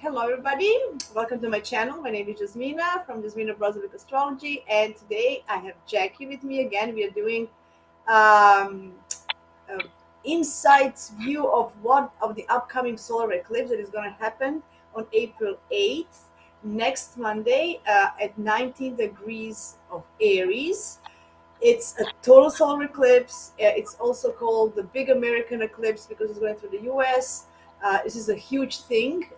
Hello, everybody. Welcome to my channel. My name is Jasmina from Jasmina Brother with Astrology, and today I have Jackie with me again. We are doing um, an insights view of what of the upcoming solar eclipse that is going to happen on April 8th, next Monday at 19 degrees of Aries. It's a total solar eclipse. It's also called the Big American Eclipse because it's going through the US. This is a huge thing.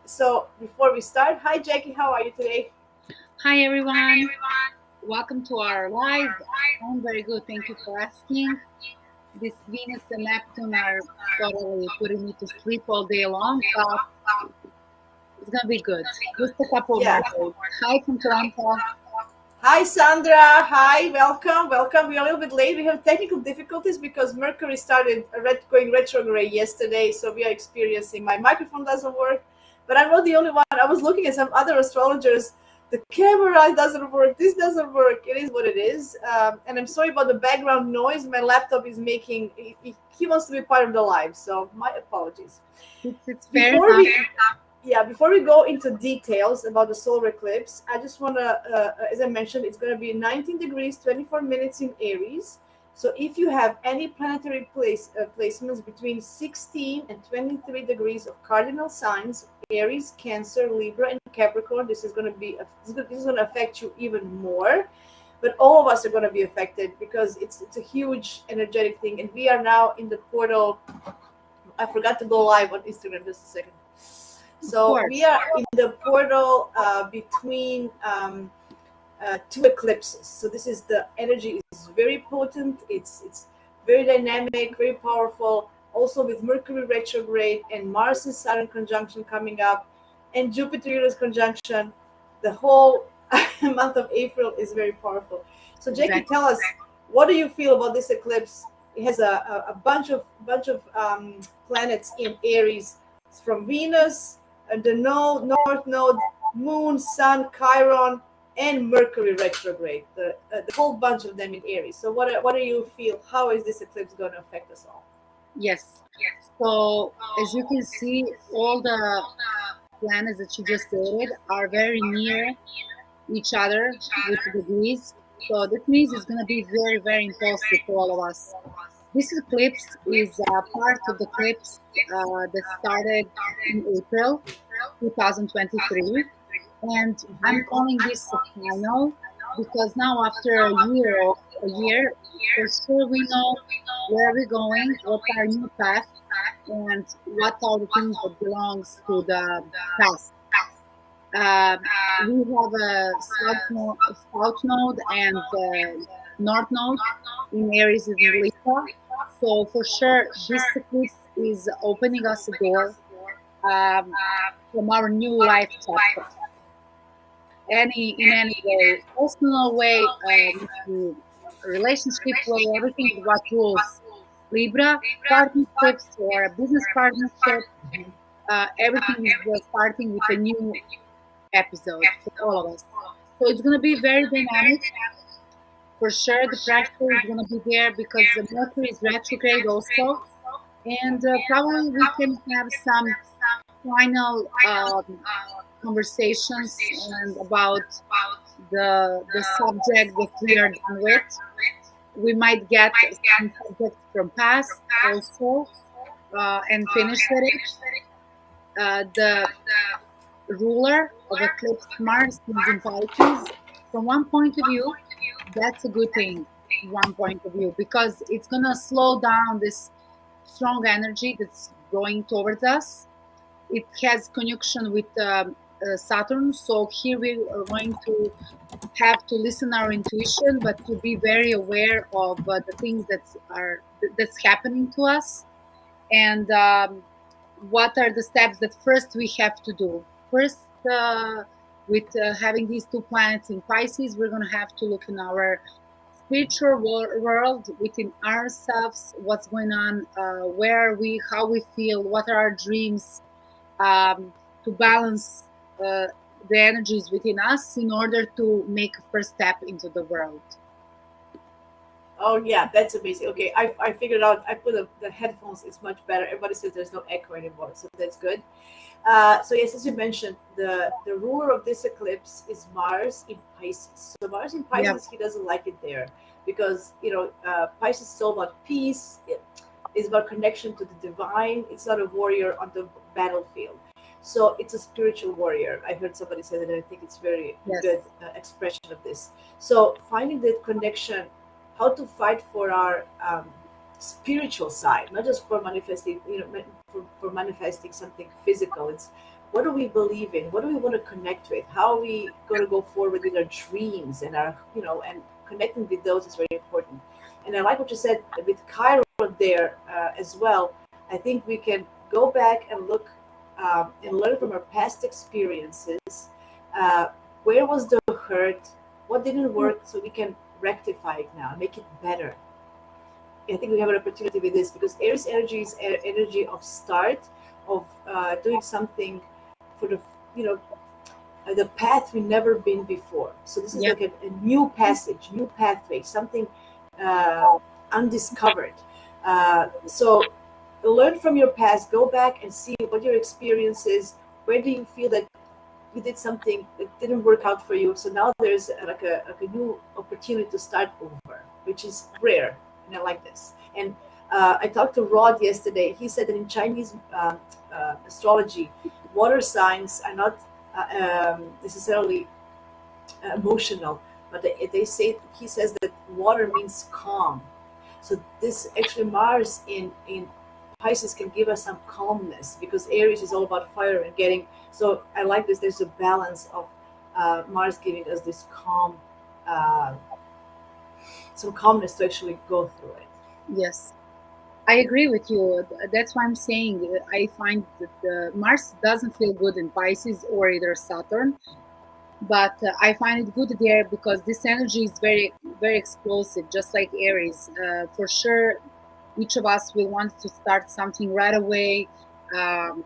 So before we start, hi Jackie, how are you today? Hi everyone, welcome to our live. I'm very good, thank you for asking. This Venus and Neptune are totally putting me to sleep all day long, but it's gonna be good. Just a couple more Yeah. days. Hi from Toronto. Hi Sandra. Hi, welcome, welcome. We're a little bit late. We have technical difficulties because Mercury started going retrograde yesterday, so we are experiencing. My microphone doesn't work, but I'm not the only one. I was looking at some other astrologers. The camera doesn't work. This doesn't work. It is what it is. And I'm sorry about the background noise. My laptop is making. He wants to be part of the live, so my apologies. It's fair Before enough. we before we go into details about the solar eclipse, I just want to, as I mentioned, it's going to be 19 degrees, 24 minutes in Aries. So if you have any planetary placements between 16 and 23 degrees of cardinal signs, Aries, Cancer, Libra, and Capricorn, this is going to be this is going to affect you even more. But all of us are going to be affected because it's a huge energetic thing, and we are now in the portal. I forgot to go live on Instagram just a second. Of So we course. are in the portal between two eclipses. So this is the energy is very potent. It's very dynamic, very powerful. Also with Mercury retrograde and Mars and Saturn conjunction coming up, and Jupiter Uranus conjunction, the whole month of April is very powerful. So Jackie, Exactly. tell us, what do you feel about this eclipse? It has a bunch of planets in Aries, from Venus, the North Node, Moon, Sun, Chiron, and Mercury retrograde. The whole bunch of them in Aries. So what do you feel? How is this eclipse going to affect us all? Yes. So as you can see, all the planets that you just stated are very near each other with degrees. So that means it's gonna be very, very impulsive for all of us. This eclipse is part of the eclipse that started in April 2023, and I'm calling this a final because now after a year, for sure we know where we're going, what our new path, and what are the things that belongs to the past. We have a south node and north node in Aries and Libra. So for sure, this eclipse is opening us a door um, from our new life chapter. In any way, personal way, relationship way, everything is what rules. Libra partnerships or a business partnership, everything is starting with a new episode for all of us. So it's going to be very dynamic. For sure, the pressure is going to be there because the Mercury is retrograde also. And probably we can have some final conversations and about the subject that we are done with. We might get some subjects from past also and finish with it. The ruler of eclipse Mars is in Pisces. From one point of view, that's a good thing. One point of view because it's gonna slow down this strong energy that's going towards us. It has conjunction with Saturn, so here we are going to have to listen our intuition, but to be very aware of the things that's happening to us and what are the steps that first we have to do. First, with having these two planets in Pisces, we're going to have to look in our spiritual world within ourselves, what's going on, where are we, how we feel, what are our dreams, to balance the energies within us in order to make a first step into the world. Oh yeah, that's amazing. Okay, I figured out. I put the headphones. It's much better. Everybody says there's no echo anymore, so that's good. So yes, as you mentioned, the ruler of this eclipse is Mars in Pisces. So Mars in Yeah. Pisces, he doesn't like it there because Pisces is all about peace. It is about connection to the divine. It's not a warrior on the battlefield. So it's a spiritual warrior. I heard somebody say that, and I think it's very Yes. good expression of this. So finding that connection, how to fight for our spiritual side, not just for manifesting, for manifesting something physical. It's what do we believe in? What do we want to connect with? How are we going to go forward with our dreams and and connecting with those is very important. And I like what you said with Chiron there as well. I think we can go back and look and learn from our past experiences. Uh, where was the hurt? What didn't work? So we can rectify it now, make it better. I think we have an opportunity with this because Aries energy is energy of start, of doing something for the path we never been before. So this is Yeah. like a new passage, new pathway, something uh, undiscovered. So learn from your past, go back and see what your experience is. Where do you feel that you did something that didn't work out for you? So now there's like a new opportunity to start over, which is rare, and I like this. And I talked to Rod yesterday. He said that in Chinese astrology, water signs are not necessarily emotional, but they say he says that water means calm. So this actually Mars in Pisces can give us some calmness because Aries is all about fire and getting. So I like this. There's a balance of Mars giving us this uh, some calmness to actually go through it. Yes. I agree with you. That's why I'm saying I find that Mars doesn't feel good in Pisces or either Saturn, but I find it good there because this energy is very explosive, just like Aries. For sure, each of us will want to start something right away, um,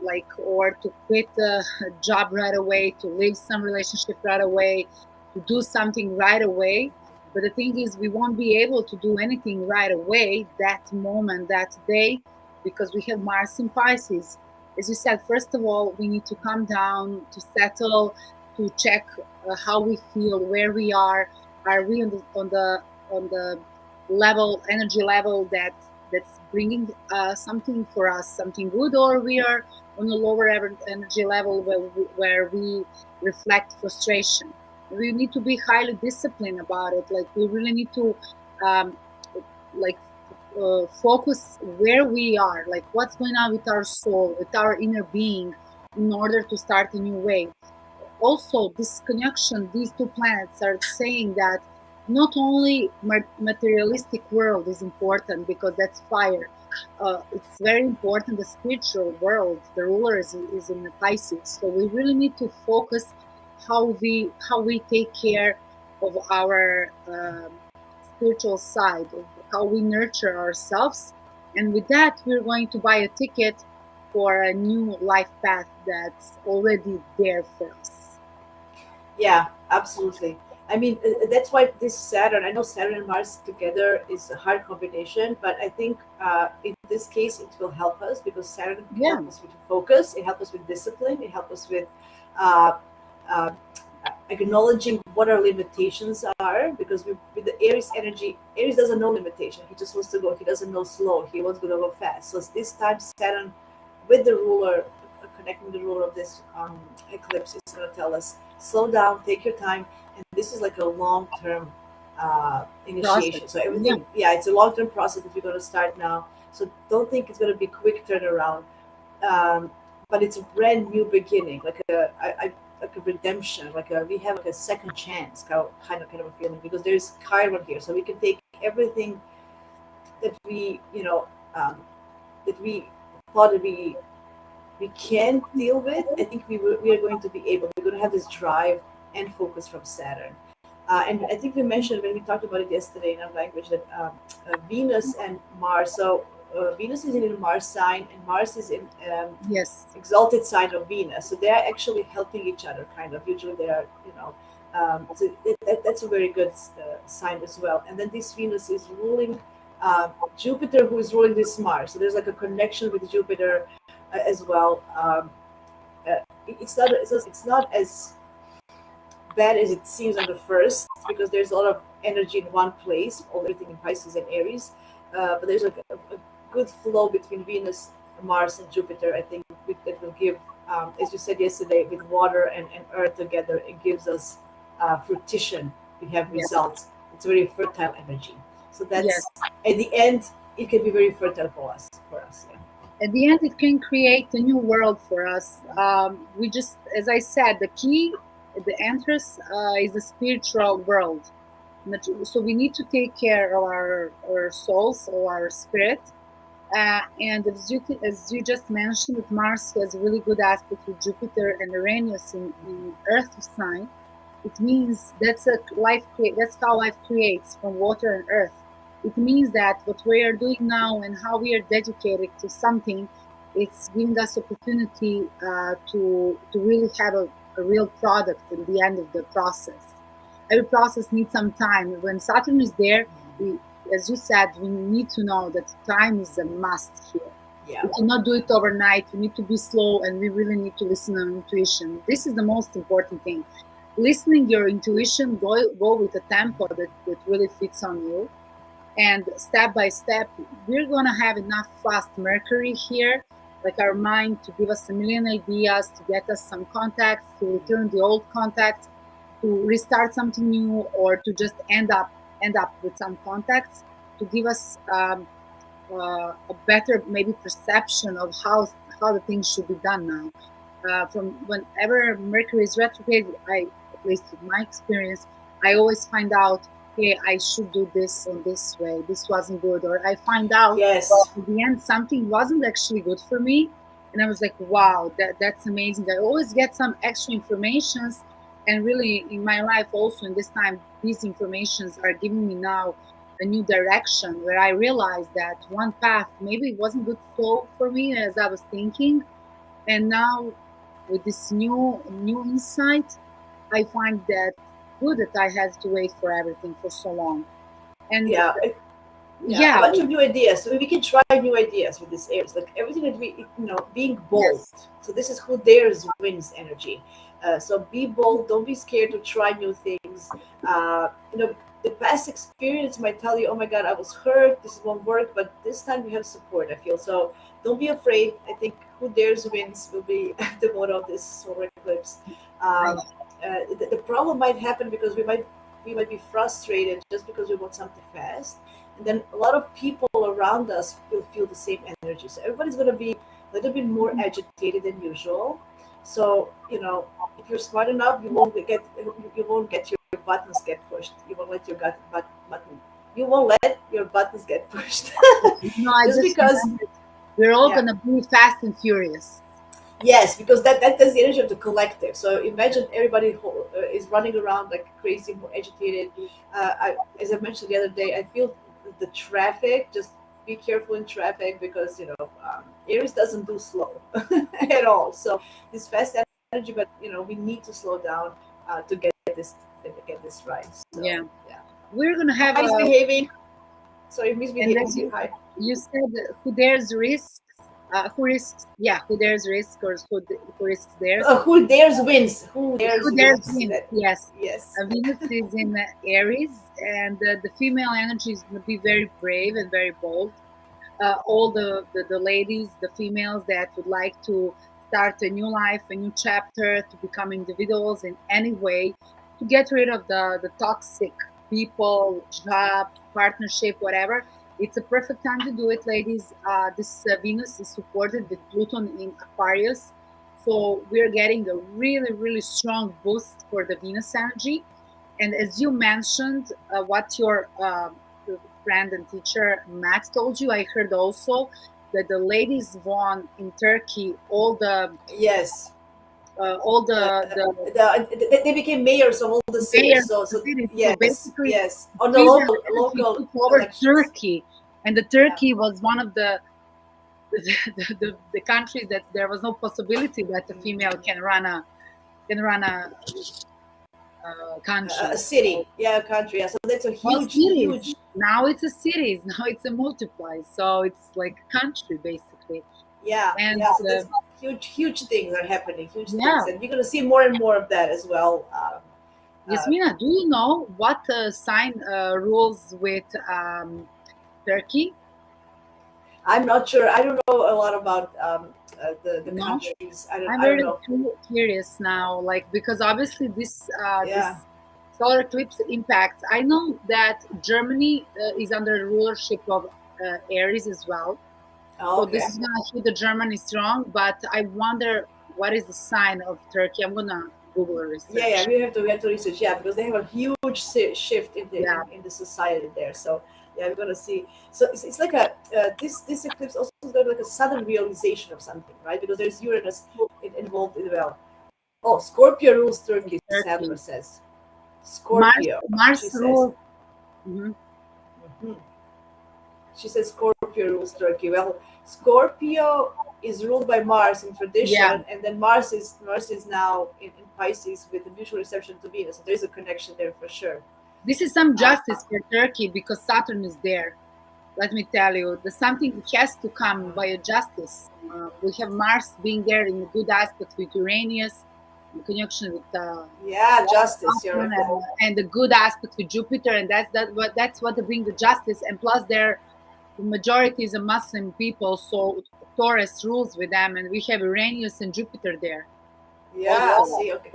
like or to quit a job right away, to leave some relationship right away, to do something right away. But the thing is, we won't be able to do anything right away that moment, that day, because we have Mars in Pisces. As you said, first of all, we need to calm down, to settle, to check how we feel, where we are. Are we on the level, energy level that's bringing something for us, something good, or we are on a lower energy level where we reflect frustration. We need to be highly disciplined about it. Like we really need to um, like focus where we are, like what's going on with our soul, with our inner being, in order to start a new way. Also, this connection, these two planets are saying that not only materialistic world is important because that's fire. It's very important the spiritual world. The ruler is in the Pisces, so we really need to focus how we take care of our spiritual side, of how we nurture ourselves, and with that, we're going to buy a ticket for a new life path that's already there for us. Yeah, absolutely. I mean, that's why this Saturn, I know Saturn and Mars together is a hard combination, but I think in this case it will help us because Saturn can Yeah. help us with focus, it helps us with discipline, it helps us with uh, uh, acknowledging what our limitations are because with the Aries energy, Aries doesn't know limitation. He just wants to go. He doesn't know slow. He wants to go fast. So it's this time Saturn with the ruler, connecting the ruler of this eclipse is going to tell us slow down, take your time, and this is like a long-term Process. initiation. So Yeah. everything, yeah, it's a long-term process that you're going to start now. So don't think it's going to be quick turnaround, um, but it's a brand new beginning, like a redemption, we have like a second chance, kind of a feeling because there's Chiron here, so we can take everything that um, that we thought that we can't deal with. I think we are going to be able. We're going to have this drive and focus from Saturn. And I think we mentioned when we talked about it yesterday in our language that Venus and Mars. So Venus is in a Mars sign, and Mars is in Yes. exalted sign of Venus. So they are actually helping each other, kind of. Usually they are, That's a very good sign as well. And then this Venus is ruling Jupiter, who is ruling this Mars. So there's like a connection with Jupiter as well. It's not as bad as it seems on the first, because there's a lot of energy in one place, all everything in Pisces and Aries. But there's like a good flow between Venus, Mars, and Jupiter. I think that will give, as you said yesterday, with water and earth together, it gives us fruition. We have Yeah. results. It's very fertile energy. So Yes. that's at the end, it can be very fertile for us. Yeah. At the end, it can create a new world for us. We just, as I said, the key, the entrance is the spiritual world. So we need to take care of our souls or our spirit. And as you just mentioned, that Mars has a really good aspect with Jupiter and Uranus in Earth sign. It means that's how life creates from water and earth. It means that what we are doing now and how we are dedicated to something, it's giving us opportunity to really have a real product in the end of the process. Every process needs some time. When Saturn is there, we, as you said, we need to know that time is a must here. Yeah. We cannot do it overnight. We need to be slow, and we really need to listen to intuition. This is the most important thing. Listening your intuition, go with a tempo that really fits on you, and step by step, we're gonna have enough fast Mercury here, like our mind, to give us a million ideas, to get us some contacts, to return the old contacts, to restart something new, or to just end up with some contacts to give us a better maybe perception of how the things should be done now. From whenever Mercury is retrograde, at least in my experience, I always find out, hey, I should do this in this way. This wasn't good, or I find out, well, Yes. in the end, something wasn't actually good for me, and I was like, wow, that's amazing. I always get some extra informations, and really in my life also in this time, these informations are giving me now a new direction where I realized that one path maybe it wasn't good so for me as I was thinking, and now with this new insight, I find that good that I had to wait for everything for so long. And Yeah. Yeah, a yeah, bunch of new ideas. So we can try new ideas with this Aries, like everything that being bold. yes, So this is who dares wins energy. So be bold. Don't be scared to try new things. The past experience might tell you, "Oh my God, I was hurt. This won't work." But this time we have support. I feel so. Don't be afraid. I think who dares wins will be the motto of this solar eclipse. right. Um, the problem might happen because we might be frustrated just because we want something fast, and then a lot of people around us will feel the same energy. So everybody's going to be a little bit more agitated than usual. So if you're smart enough, you won't get your buttons get pushed. You won't let your button. You won't let your buttons get pushed. I Just just because, remembered we're all yeah. gonna be fast and furious. Yes, because that's the energy of the collective. So imagine everybody who is running around like crazy, more agitated. As I mentioned the other day, I feel the traffic. Just be careful in traffic because Aries doesn't do slow at all. So this fast energy, but we need to slow down to get this right. So Yeah, yeah, we're gonna have hi, a. misbehaving. Sorry, And misbehaving. as Say hi. you said, who dares risks, who risks, yeah, who dares risk or who risks theirs. Who dares wins. Who Who dares dares wins. wins? That Yes. yes. Venus is in Aries, and the female energy is going to be very brave and very bold. All the ladies, the females that would like to start a new life, a new chapter, to become individuals in any way, to get rid of the toxic people, job, partnership, whatever. It's a perfect time to do it, ladies. This Venus is supported with Pluto in Aquarius. So we're getting a really, really strong boost for the Venus energy. And as you mentioned, what your friend and teacher Matt told you, I heard also that the ladies won in Turkey Yes. all uh, the they became mayors of all the cities. mayors So, of the so cities. So yes, basically, yes, on the female local energy local took over elections. Turkey, and the Yeah, Turkey was one of the countries that there was no possibility that a female can run a country. A So, city, yeah, a country. Yeah, so that's a well, huge, cities. huge. Now it's a cities. Now it's a multiply. So it's like a country basically. Yeah, And yeah. So that's huge, huge things are happening. Huge things, yeah, and we're gonna see more and more of that as well. Uh, Yasmina, do you know what sign rules with Turkey? I'm not sure. I don't know a lot about the No, countries. I'm I don't very know. curious now, like because obviously Yeah. this solar eclipse impacts. I know that Germany is under the rulership of Aries as well, Oh, so this okay. is gonna hit the Germany strong. But I wonder what is the sign of Turkey. I'm gonna Google Yeah, yeah. research. We have to research. Yeah, because they have a huge shift in Yeah, in the society there. So yeah, we're gonna see. So it's like a this eclipse also is like a sudden realization of something, right? Because there's Uranus involved in well. Oh, Scorpio rules in Turkey. Sandra Turkey. says. Mars Scorpio. Mars She says. rules. Mhm. Mhm. She says Scorpio rules Turkey. Well, Scorpio is ruled by Mars in Yeah, tradition, and then Mars is now in Pisces with a mutual reception to Venus. So there's a connection there for sure. this is some Uh, justice for Turkey because Saturn is there. Let me tell you, the something has to come by a justice. We have Mars being there in a good aspect with Uranus, in conjunction with yeah, justice. You're Saturn, right. and the good aspect with Jupiter, and that's what they bring the justice. And plus, the majority is a Muslim people, so Taurus rules with them, and we have Uranus and Jupiter there Yeah. also. See, okay.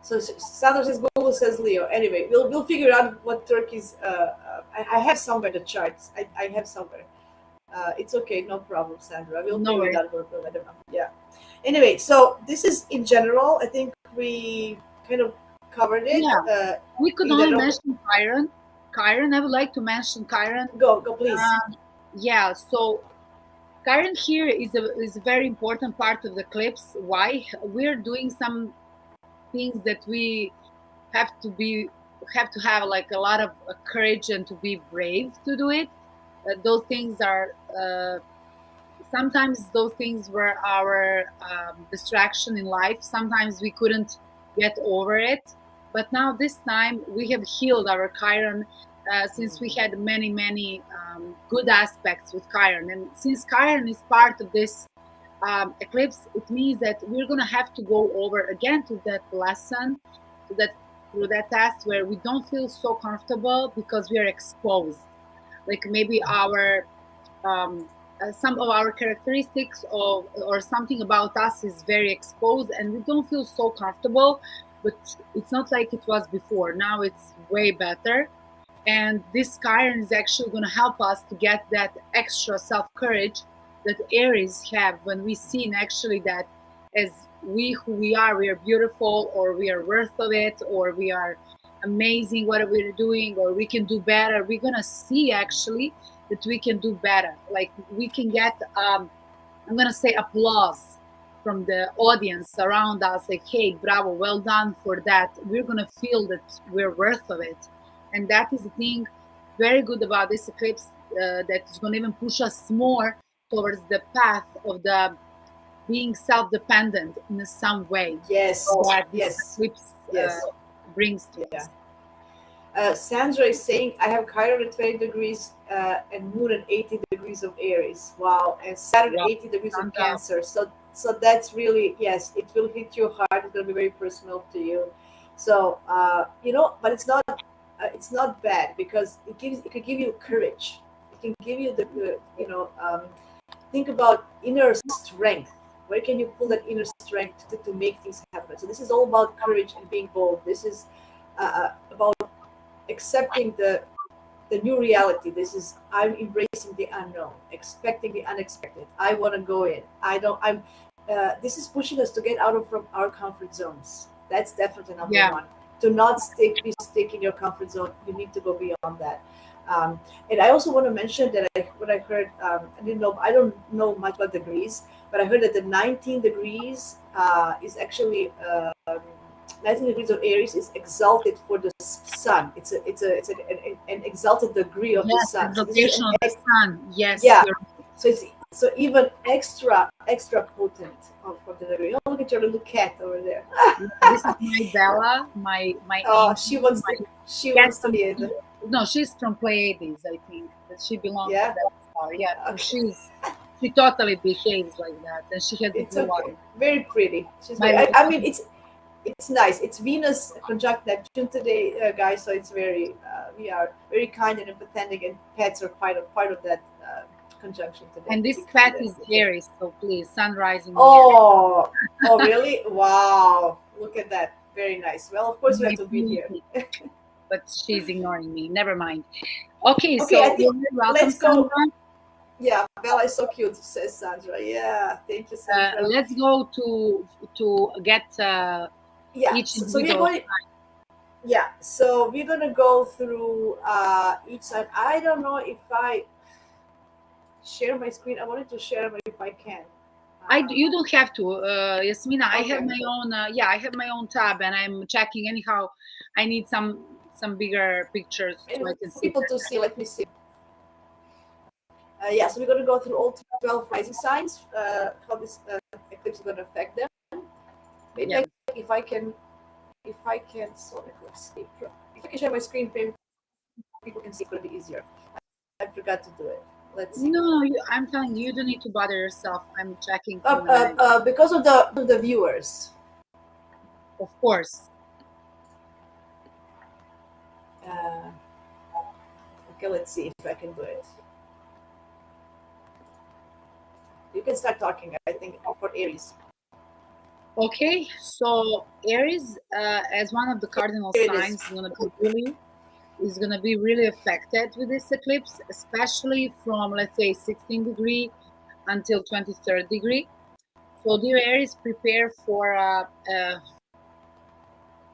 So Sandra says Google says Leo. Anyway, we'll figure out what Turkey's. I have somewhere the charts. I have somewhere. It's okay, no problem, Sandra. We'll No figure it worries. out. We'll let them know. Yeah. Anyway, so this is in general. I think we kind of covered it. Yeah, we could Either only no, mention Chiron. Chiron, I would like to mention Chiron. go please. Yeah, so Chiron here is a very important part of the eclipse. Why? We're doing some things that we have to be have to have like a lot of courage and to be brave to do it. Those things are sometimes those things were our distraction in life. Sometimes we couldn't get over it, but now this time we have healed our Chiron, since we had many good aspects with Chiron, and since Chiron is part of this eclipse, it means that we're gonna have to go over again to that lesson, to that through that test where we don't feel so comfortable because we are exposed. Like maybe our some of our characteristics of or something about us is very exposed and we don't feel so comfortable, but it's not like it was before. Now it's way better, and this Chiron is actually going to help us to get that extra self courage that Aries have when we see actually that as we who we are beautiful, or we are worth of it, or we are amazing what we're doing, or we can do better. We're going to see actually that we can do better. Like we can get I'm going to say applause from the audience around us, like, hey, bravo, well done for that. We're going to feel that we're worth of it. And that is the thing very good about this eclipse, that is going to even push us more towards the path of the being self-dependent in some way Yes, that this yes, eclipse yes, brings to yeah. us. Sandra is saying I have Chiron at 20 degrees and Moon at 80 degrees of Aries. Wow, and Saturn Wow. 80 degrees of Santa. Cancer. So that's really, yes, it will hit your heart. It's gonna be very personal to you. So but it's not bad because it can give you courage. It can give you think about inner strength. Where can you pull that inner strength to make things happen? So this is all about courage and being bold. This is about accepting the new reality. This is I'm embracing the unknown, expecting the unexpected. I want to go in. I don't. I'm. This is pushing us to get out of from our comfort zones. That's definitely number Yeah. one. To not be stick in your comfort zone. You need to go beyond that. And I also want to mention that what I heard. I don't know much about degrees, but I heard that the 19 degrees is actually 19 degrees of Aries is exalted for the sun. It's an exalted degree of the Yes, sun. So this is exaltation of the sun. Yes, yeah. you're So it's So even extra potent for the degree. Oh, look at your little cat over there. This is my Bella, my Oh, angel, she wants my to. She cat wants to from be in. no, she's from Pleiades, I think. But she belongs to Yeah. that star. Yeah, so Okay. she totally behaves like that, and she has the It's blue okay. eyes. Very pretty. She's My very. little I mean, it's nice. It's Venus conjunct Neptune today, guys. So it's very. We are very kind and empathetic, and pets are part of that conjunction today. and Be this kind pet and is empathetic. Aries, so please, sun rising in Aries. Oh, oh, really? Wow! Look at that. Very nice. Well, of course you have My to be here. beauty, but she's ignoring me. Never mind. Okay, Okay, I so think you're very welcome, let's go. Sandra. Yeah, Bella is so cute, says Sandra. Yeah, thank you, Sandra. Let's go to get Yeah, each so we're individual. going. Yeah, so we're gonna go through each side. I don't know if I share my screen. I wanted to share, but if I can. You don't have to, Yasmina. I have Okay. my own. Yeah, I have my own tab, and I'm checking. Anyhow, I need some bigger pictures so And I can for see people to see, let me see. Yeah, so we're gonna go through all 12 rising signs. How this eclipse is gonna affect them. Maybe yeah. if I can, so let's see. If I can share my screen, maybe people can see. It's gonna be easier. I forgot to do it. Let's see. No, I'm telling you, you don't need to bother yourself. I'm checking from my, Because of the viewers. of course. Uh, okay, let's see if I can do it. You can start talking. I think for Aries. Okay, so Aries, as one of the cardinal Here it is. signs, is gonna be really affected with this eclipse, especially from, let's say, 16 degree until 23rd degree. So dear Aries, prepare for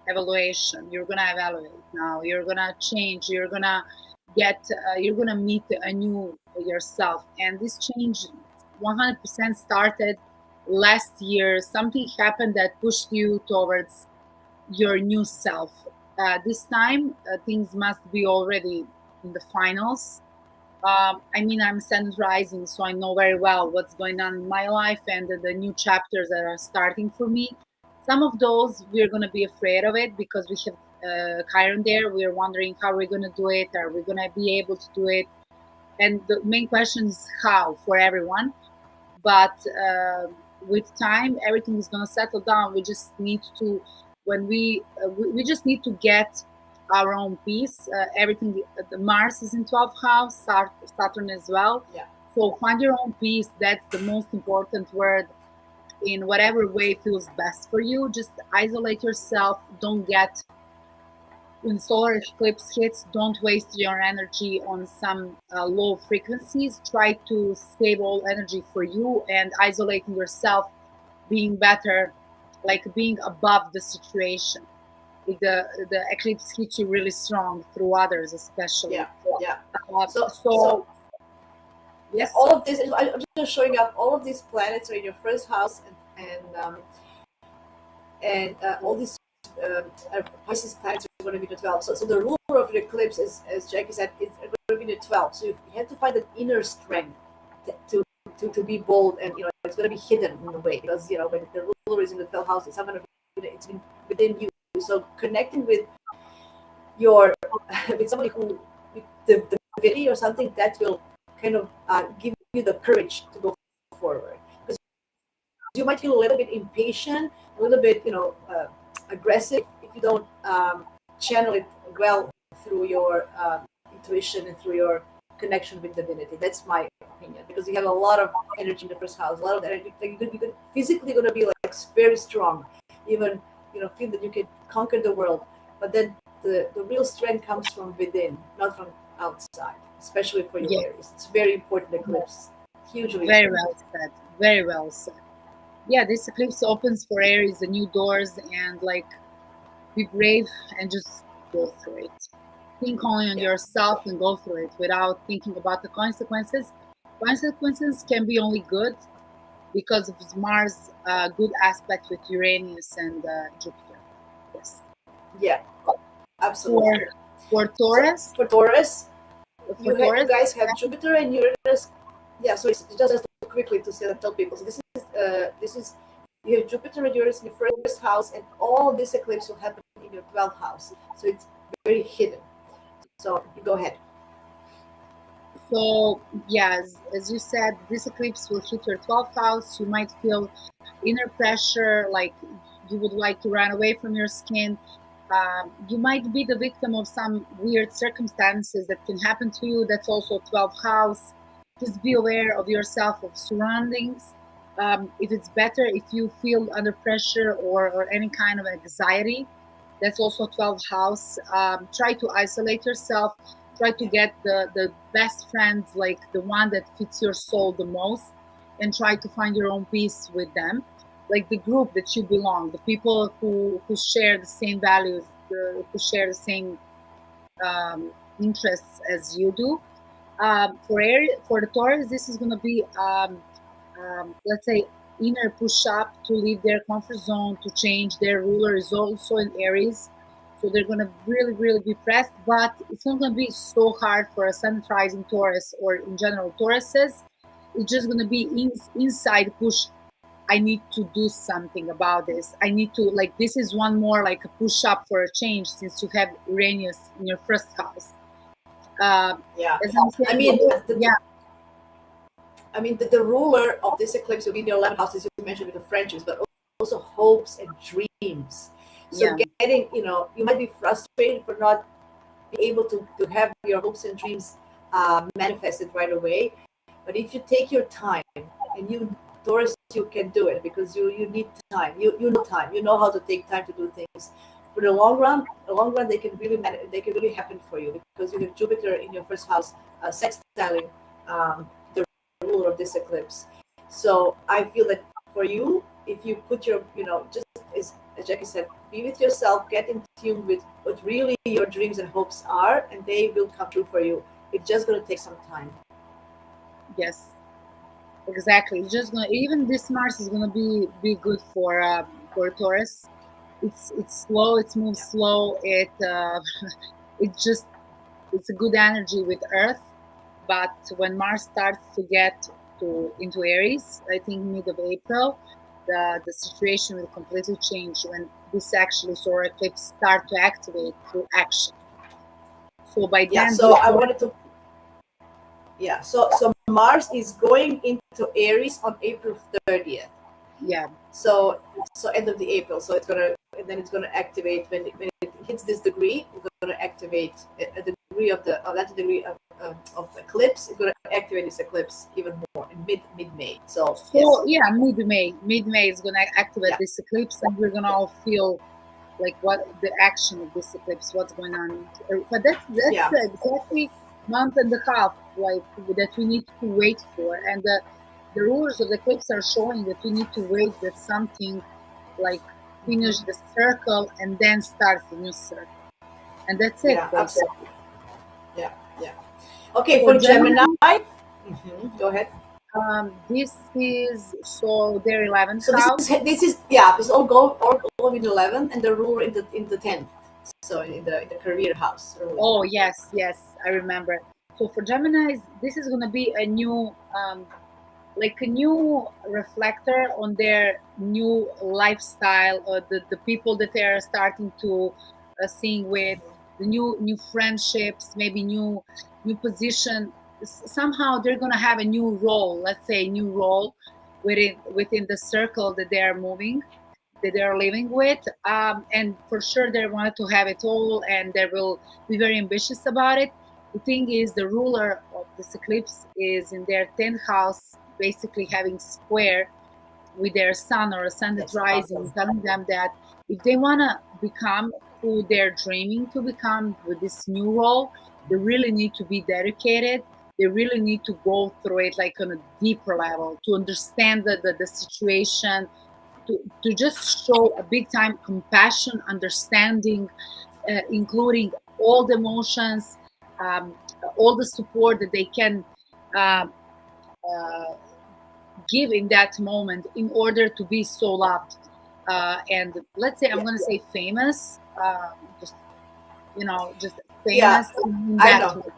evaluation. You're gonna evaluate now. You're gonna change. You're gonna you're gonna meet a new yourself, and this change 100% started last year. Something happened that pushed you towards your new self. This time, things must be already in the finals. I mean, I'm Sun Rising, so I know very well what's going on in my life and the new chapters that are starting for me. Some of those we're going to be afraid of it because we have Chiron there. We're wondering how we're going to do it. Are we going to be able to do it? And the main question is how for everyone. But with time, everything is going to settle down. We just need to, when we just need to get our own peace. Everything, the Mars is in 12th house, Saturn as well. Yeah. So find your own peace. That's the most important word in whatever way feels best for you. Just isolate yourself. Don't get when solar eclipse hits, don't waste your energy on some low frequencies. Try to save all energy for you and isolating yourself, being better, like being above the situation. If the eclipse hits you really strong through others, especially. Yeah. Yeah. So So yeah, yes, all of this. I'm just showing up. All of these planets are in your first house, and all these Pisces planets are going to be the 12. So the ruler of the eclipse is, as Jackie said, it's going to be the 12. So you have to find an inner strength to be bold, and it's going to be hidden in a way because when the ruler is in the 12th house, it's not going to be, it's within you. So connecting with your with somebody who with the divinity or something that will kind of give you the courage to go forward because you might feel a little bit impatient, a little bit aggressive if you don't channel it well through your intuition and through your connection with divinity. That's my opinion because you have a lot of energy in the first house, a lot of energy. Like you're physically going to be like very strong, even feel that you can conquer the world. But then the real strength comes from within, not from outside. Especially for your yeah, Aries, it's very important eclipse, hugely very important. well said. Very well said. Yeah, this eclipse opens for Aries the new doors and like be brave and just go through it. Think only on Yeah, yourself and go through it without thinking about the consequences. Consequences can be only good because of Mars' good aspect with Uranus and Jupiter. Yes. yeah, For absolutely. for So Taurus, for Taurus, for you Taurus, guys have Jupiter and Uranus. Yeah, so it's just to quickly to say, tell people. So this is you have Jupiter and Uranus in your first house, and all this eclipse will happen in your 12th house. So it's very hidden. So you go ahead. So, yes, as you said, this eclipse will hit your 12th house. You might feel inner pressure, like you would like to run away from your skin. You might be the victim of some weird circumstances that can happen to you. That's also 12th house. Just be aware of yourself, of surroundings. If it's better if you feel under pressure or any kind of anxiety, that's also 12th house. Try to isolate yourself. Try to Yeah. get the best friends, like the one that fits your soul the most, and try to find your own peace with them, like the group that you belong, the people who share the same values, who share the same interests as you do. For the Taurus, this is going to be let's say inner push up to leave their comfort zone, to change. Their ruler is also in Aries, so they're going to really be pressed, but it's not going to be so hard for a sun rising Taurus or in general Tauruses. It's just going to be inside push. I need to do something about this. I need to, like, this is one more like a push up for a change, since you have Uranus in your first house. uh, Yeah. as I'm I saying, mean, yeah, the ruler of this eclipse will be in your 11th house, as you mentioned, with the friendships, but also hopes and dreams. So yeah, getting, you might be frustrated for not being able to have your hopes and dreams manifested right away. But if you take your time, and you, Taurus, you can do it, because you need time. You know time. You know how to take time to do things. For the long run, they can really happen for you, because you have Jupiter in your first house, sextiling the ruler of this eclipse. So I feel that for you, if you put your, just as Jackie said, be with yourself, get in tune with what really your dreams and hopes are, and they will come true for you. It's just going to take some time. yes, exactly. It's just gonna, even this Mars is gonna be good for Taurus. It's slow. It moves Yeah. slow. It just, it's a good energy with Earth. But when Mars starts to get to into Aries, I think mid of April, the situation will completely change when this actually solar eclipse start to activate through action. So by Yeah. then, So I wanted to. Yeah. So Mars is going into Aries on April 30th. yeah, So end of the April. So it's gonna and then it's gonna activate when it hits this degree. It's gonna activate a degree of the that degree of eclipse. It's gonna activate this eclipse even more in mid May. So so yes. yeah, mid May is gonna activate Yeah. this eclipse, and we're gonna all feel like what the action of this eclipse, what's going on. But that's Yeah. exactly month and a half, like that we need to wait for, and the rulers of the eclipse are showing that we need to wait that something like finish Hmm. the circle and then starts the new circle, and that's it Yeah. basically. Absolutely. Yeah. Yeah. Okay. For For Gemini. Gemini, Go ahead. this is so their 11th So house. this all in 11th, and the ruler in the 10th. So in the career house ruler. Oh yes, I remember. So for Geminis, this is going to be a new like a new reflector on their new lifestyle, or the people that they are starting to seeing with, the new friendships, maybe new position. Somehow they're going to have a new role, let's say new role within the circle that they are moving, that they're living with, and for sure they wanted to have it all, and they will be very ambitious about it. The thing is, the ruler of this eclipse is in their 10th house, basically having square with their sun or ascendant Yes. rising, Awesome. telling them that if they want to become who they're dreaming to become with this new role, they really need to be dedicated. They really need to go through it like on a deeper level, to understand the situation, to just show a big time compassion, understanding, including all the emotions, um, all the support that they can uh, uh, give in that moment in order to be so loved. And let's say I'm Yeah. going to say famous, just, just Yeah. famous in I that know. way.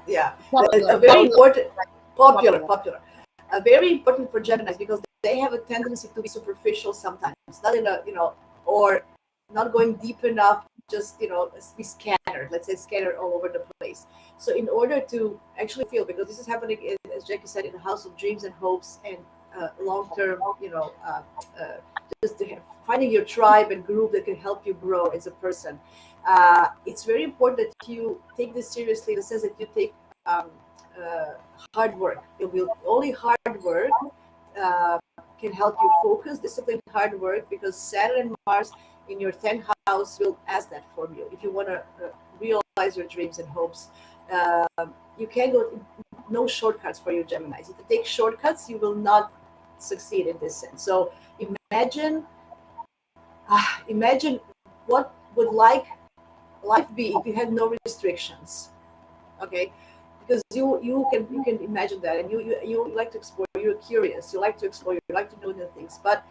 Yeah. A Popular, very popular, important. like Popular. popular. Popular. Very important for Geminis because they have a tendency to be superficial sometimes, not in a, or not going deep enough, just, be scattered, let's say scattered all over the place. So in order to actually feel, because this is happening, as Jackie said, in the house of dreams and hopes and long-term, just finding your tribe and group that can help you grow as a person. It's very important that you take this seriously in the sense that you take um, uh, hard work. It will only hard work uh, can help you focus, discipline, hard work, because Saturn and Mars in your 10th house will ask that from you. If you want to realize your dreams and hopes, you can go, no shortcuts for you, Geminis. If you take shortcuts, you will not succeed in this sense. So imagine, imagine what would life be if you had no restrictions. Okay, because you can imagine that, and you like to explore, you're curious, you like to explore, you like to know new things, but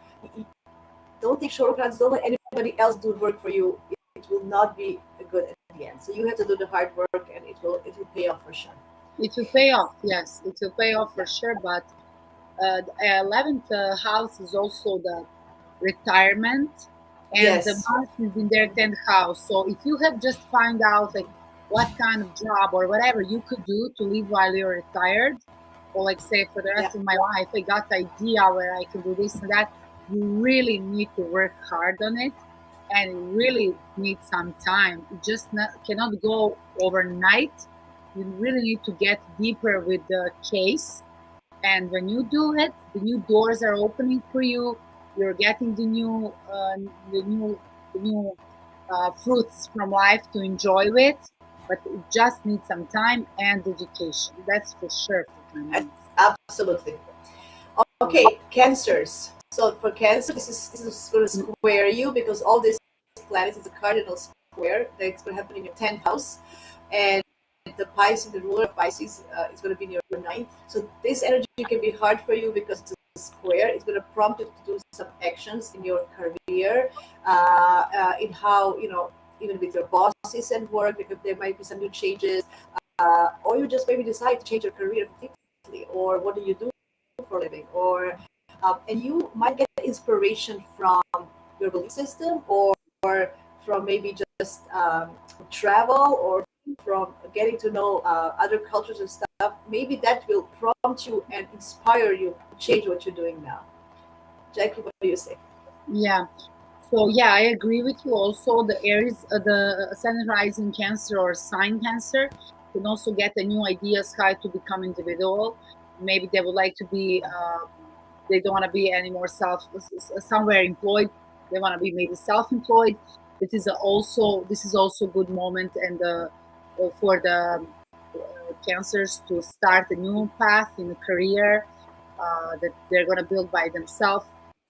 don't take shortcuts, don't let anybody else do work for you. It will not be good at the end, so you have to do the hard work, and it will pay off for sure. It will pay off, yes, it will pay off for Yeah. sure. But the 11th house is also the retirement, and the Yes. Mars is in their 10th house. So if you have just find out like what kind of job or whatever you could do to live while you're retired, or like say for the Yeah. rest of my life, I got the idea where I can do this and that. You really need to work hard on it, and you really need some time. It just cannot go overnight. You really need to get deeper with the case, and when you do it, the new doors are opening for you. You're getting the new fruits from life to enjoy with. But it just needs some time and dedication. That's for sure for Gemini. Absolutely. Yeah. Okay, cancers. So for cancer, this is going to square you, because all these planets is a cardinal square that's going to happen in your 10th house, and the Pisces, the ruler of Pisces, is going to be in your ninth. So this energy can be hard for you because it's a square. It's going to prompt you to do some actions in your career, in how, even with your bosses and work, because there might be some new changes, or you just maybe decide to change your career completely, or what do you do for a living, or and you might get inspiration from your belief system, or from maybe just travel, or from getting to know other cultures and stuff. Maybe that will prompt you and inspire you to change what you're doing now. Jackie, what do you say? Yeah. So yeah, I agree with you. Also, the Aries, the Sun rising Cancer or sign Cancer can also get the new ideas how to become individual. Maybe they would like to be, they don't want to be anymore somewhere employed. They want to be maybe self-employed. This is also good moment and for the Cancers to start a new path in a career that they're going to build by themselves.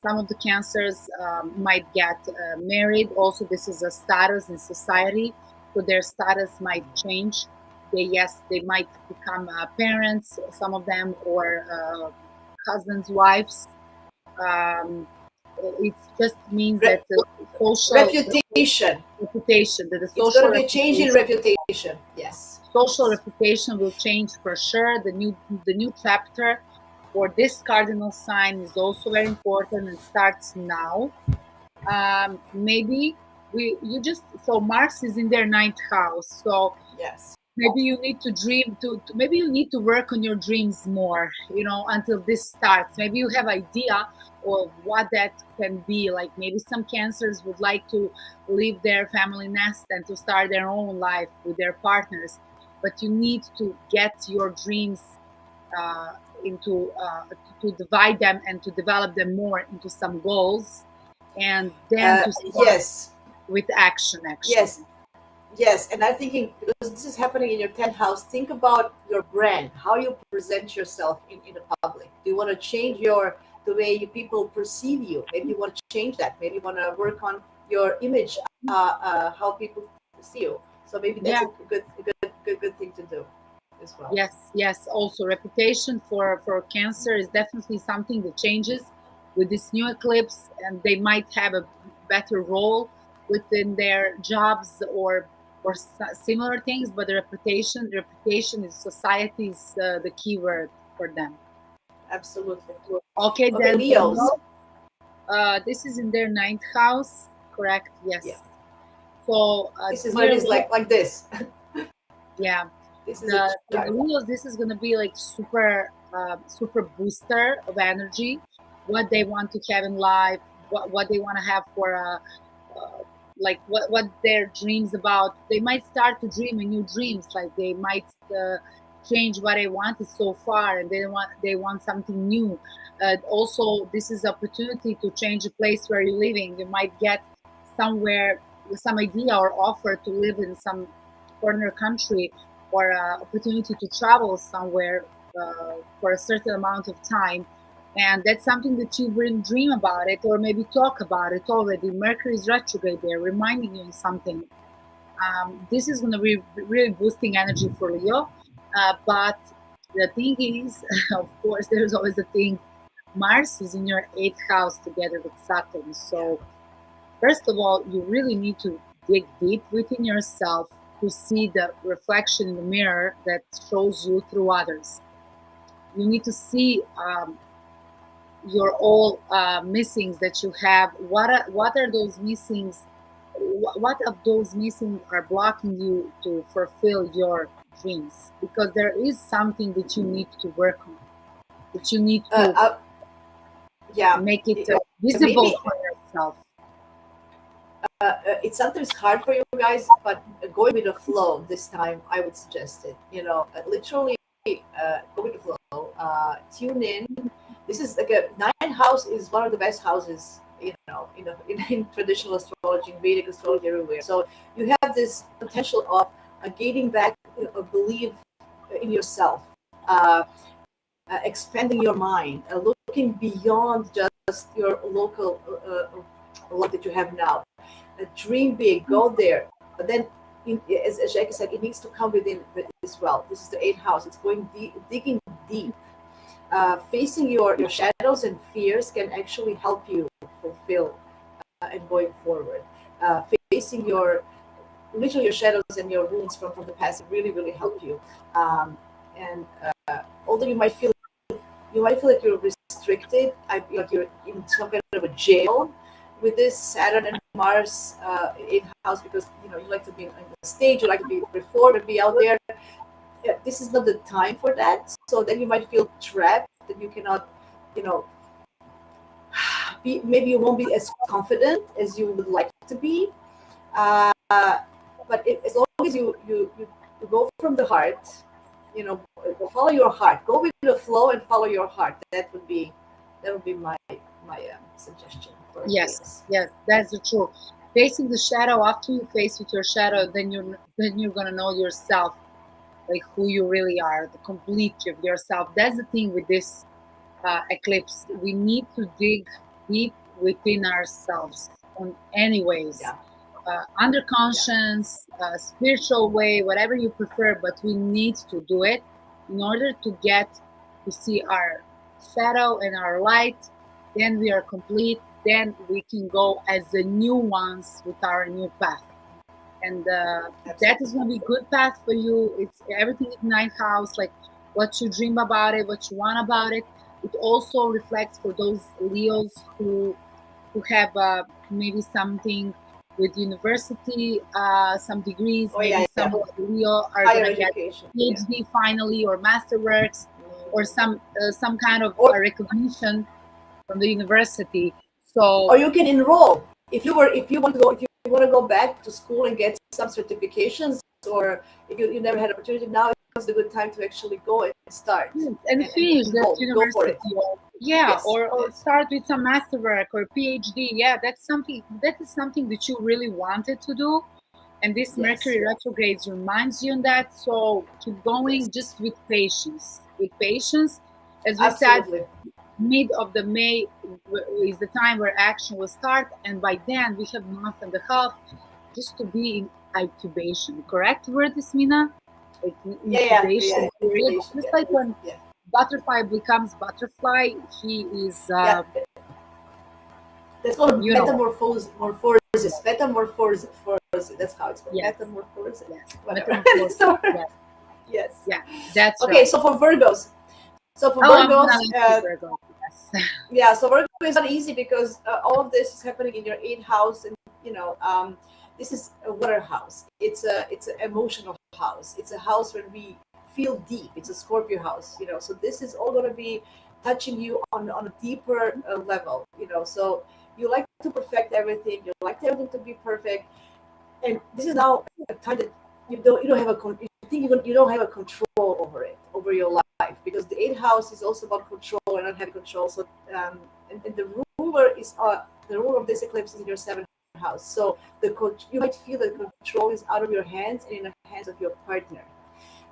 Some of the Cancers might get married. Also, this is a status in society, so their status might change. They might become parents, some of them, or husbands, wives. Um, it just means that Re- the reputation. reputation, that the It's going social to be a change in reputation reputation. Yes. social Yes. reputation will change for sure. The new chapter for this cardinal sign is also very important and starts now. Maybe we you just so Mars is in their ninth house, so Yes. maybe you need to dream maybe you need to work on your dreams more, until this starts. Maybe you have idea of what that can be. Like maybe some Cancers would like to leave their family nest and to start their own life with their partners, but you need to get your dreams uh, into to divide them and to develop them more into some goals, and then to start Yes. with action actually. Yes. Yes, and I'm thinking, because this is happening in your 10th house, think about your brand, how you present yourself in the public. Do you want to change the way people perceive you? Maybe you want to change that. Maybe you want to work on your image, how people see you. So maybe that's Yeah. a good thing to do as well. Yes, yes. Also, reputation for Cancer is definitely something that changes with this new eclipse, and they might have a better role within their jobs or similar things. But the reputation in society is the key word for them. Absolutely. Okay, Okay, then Leos. this is in their ninth house, correct? Yeah, Yes. So this is what it dear is, like this. yeah, This is a the chart. Leos, this is gonna be like super booster of energy, what they want to have in life, what they want to have for like what their dreams about. They might start to dream a new dreams, like they might change what they wanted so far, and they want something new. Also, this is opportunity to change the place where you're living. You might get somewhere some idea or offer to live in some foreigner country, or opportunity to travel somewhere for a certain amount of time, and that's something that you will dream about it or maybe talk about it already. Mercury is retrograde there, reminding you of something. This is going to be really boosting energy for Leo. But the thing is, of course, there's always a thing. Mars is in your eighth house together with Saturn. Yeah. So, first of all, you really need to dig deep within yourself to see the reflection in the mirror that shows you through others. You need to see your all missings that you have. What are those missings? What of those missing are blocking you to fulfill your dreams? Because there is something that you need to work on, that you need Uh, to uh, yeah. make it visible Maybe for yourself. it's sometimes hard for you guys, but going with the flow this time, I would suggest it. Literally go with the flow. Tune in. This is like a nine house is one of the best houses. In traditional astrology, in Vedic astrology, everywhere. So you have this potential of gaining back a belief in yourself, uh, expanding your mind, looking beyond just your local life that you have now. Dream big, go there. But then, as Jackie said, it needs to come within as well. This is the eighth house. It's going deep, digging deep. Facing your shadows and fears can actually help you fulfill and going forward. Facing literally your shadows and your wounds from the past really, really help you. And although you might feel like you're restricted, like you're in some kind of a jail with this Saturn and Mars in house, because you like to be on the stage, you like to be perform and be out there. Yeah, this is not the time for that. So then you might feel trapped that you cannot, you know, maybe you won't be as confident as you would like to be. Uh, but as long as you go from the heart, follow your heart, go with the flow and follow your heart. That would be my suggestion for Yes, Leos. yes, that's the truth. Facing the shadow, after you face with your shadow, then you're gonna know yourself, like who you really are, the complete of yourself. That's the thing with this eclipse. We need to dig deep within ourselves on any ways, Yeah, under yeah, conscience, spiritual way, whatever you prefer, but we need to do it in order to get to see our shadow and our light. Then we are complete. Then we can go as the new ones with our new path, and that is absolutely. going to be good path for you. It's everything is ninth house, like what you dream about it, what you want about it. It also reflects for those Leos who have maybe something with university, some degrees. Oh Maybe yeah, some yeah. of the Leo are Higher gonna get education. Yeah. PhD finally or masterworks, or some kind of Or recognition from the university. So or you can enroll if you want to go back to school and get some certifications, or if you never had opportunity. Now is a good time to actually go and start yes, and and finish that enroll. Go for university, it. or yeah, Yes, or yes, start with some masterwork or PhD. Yeah, that is something that you really wanted to do, and this yes, Mercury retrogrades reminds you on that. So keep going, yes. just with patience. With patience, as we said, Absolutely. mid of the May is the time where action will start, and by then we have a month and a half just to be in incubation. Correct word, Ismina? Like Yeah, yeah, incubation yeah. period, Incubation. just Yeah, like when yeah, butterfly becomes butterfly, he is, yeah. That's called you know, metamorphosis. Metamorphosis. That's how it's called. yes, Metamorphosis. yes, Whatever. metamorphosis. So, Yes, yes. yeah, that's Okay, right. so for Virgos, So for Oh, I'm gonna Virgos, let you, Virgo. Yes. yeah, so Virgo is not easy because all of this is happening in your eighth house, and you know, this is a water house. It's an emotional house. It's a house where we feel deep. It's a Scorpio house, you know. So this is all going to be touching you on a deeper level, you know. So you like to perfect everything. You like everything to be perfect, and this is now a time that you don't have you think you don't have a control over it, over your life, because the eighth house is also about control and not having control. So and the ruler is the ruler of this eclipse is in your seventh house. So you might feel that control is out of your hands and in the hands of your partner,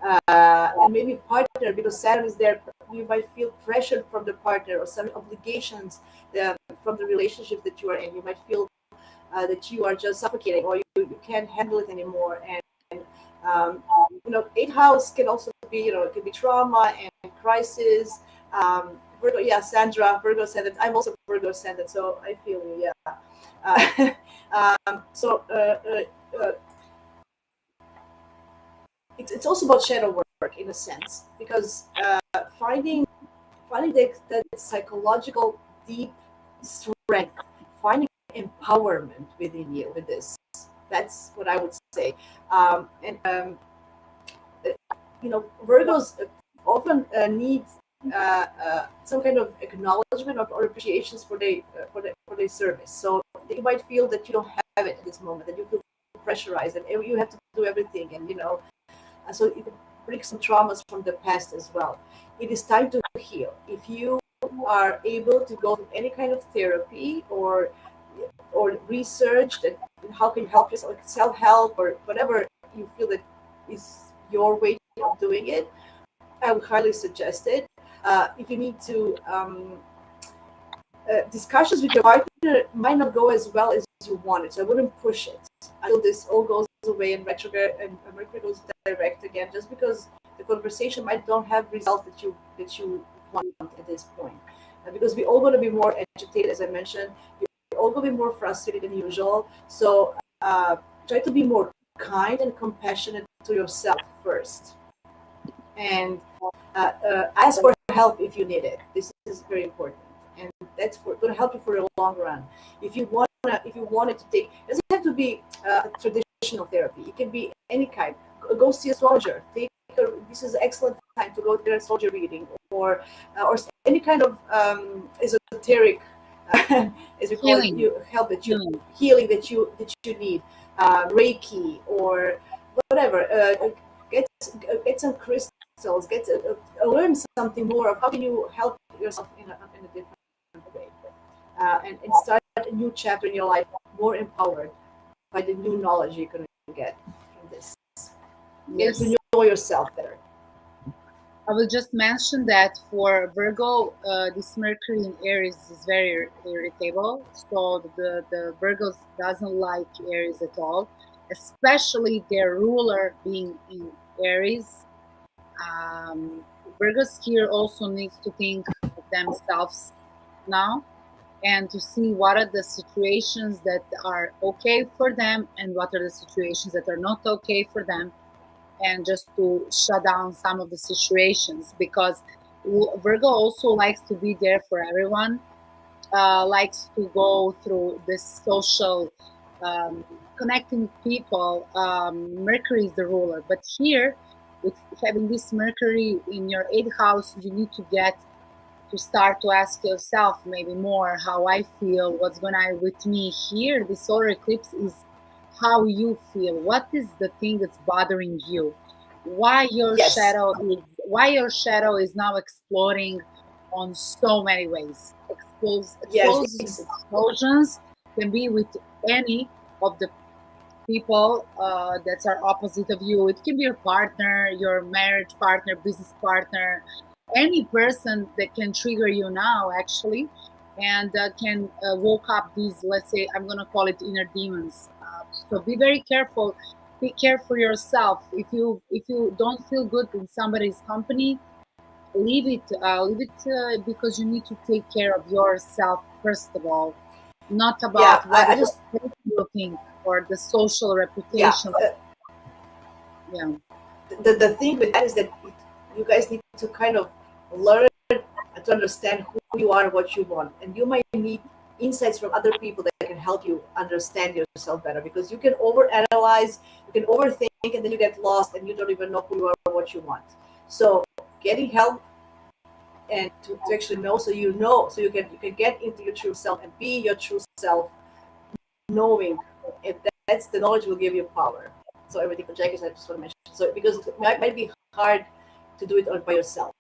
and maybe partner, because Saturn is there. You might feel pressured from the partner or some obligations from the relationship that you are in. You might feel that you are just suffocating, or you can't handle it anymore. And you know, eighth house can also be, you know, it can be trauma and crisis. Virgo, yeah, Sandra, Virgo ascendant. I'm also Virgo ascendant, so I feel you. Yeah. So it's also about shadow work in a sense, because finding that psychological deep strength, finding empowerment within you with this. That's what I would say. And uh, you know, Virgos often need some kind of acknowledgement or appreciations for their service. So you might feel that you don't have it at this moment, that you feel pressurized and you have to do everything, and you know, so it brings some traumas from the past as well. It is time to heal. If you are able to go to any kind of therapy or research that how can you help yourself, like self-help or whatever you feel that is your way of doing it, I would highly suggest it. If you need to discussions with your partner might not go as well as you want it, so I wouldn't push it until this all goes away and retrograde and Mercury goes direct again. Just because the conversation might don't have results that you want at this point, because we're all going to be more agitated, as I mentioned. You're all going to be more frustrated than usual. So try to be more kind and compassionate to yourself first, and ask for help if you need it. This is very important, and that's going to help you for the long run. If you want it to take, it doesn't have to be traditional therapy. It can be any kind. Go see a astrologer. This is an excellent time to go to an astrology reading, or any kind of esoteric, as we call it, Healing. you help that you Healing. healing that you need, Reiki or whatever. Get get some crystals. Learn something more of how can you help yourself in a different way, and start a new chapter in your life more empowered by the new knowledge you're going to get from this. Getting to Yes. know yourself better. I will just mention that for Virgo, this Mercury in Aries is very irritable. So the Virgos doesn't like Aries at all, especially their ruler being in Aries. Um, Virgos here also needs to think of themselves now and to see what are the situations that are okay for them and what are the situations that are not okay for them, and just to shut down some of the situations, because Virgo also likes to be there for everyone, likes to go through this social um, connecting people. Mercury is the ruler, but here with having this Mercury in your eighth house, you need to get to start to ask yourself maybe more how I feel, what's going on with me here. The solar eclipse is how you feel. What is the thing that's bothering you? Yes, Why your shadow is now exploding on so many ways. yes, Explosions can be with any of the people that are opposite of you. It can be your partner, your marriage partner, business partner, any person that can trigger you now, actually, and can woke up these, let's say, I'm going to call it inner demons. So be very careful. Take care for yourself. If you don't feel good in somebody's company, leave it. Leave it because you need to take care of yourself first of all, not about yeah. what I the just society will think or the social yeah. reputation. Yeah. The thing with that is that you guys need to kind of learn to understand who you are and what you want. And you might need insights from other people that can help you understand yourself better, because you can overanalyze, you can overthink, and then you get lost and you don't even know who you are or what you want. So getting help and to actually know, so you know, so you can get into your true self and be your true self, knowing if that's the knowledge will give you power. So everything for Jackie, I just want to mention. So because it might be hard to do it all by yourself.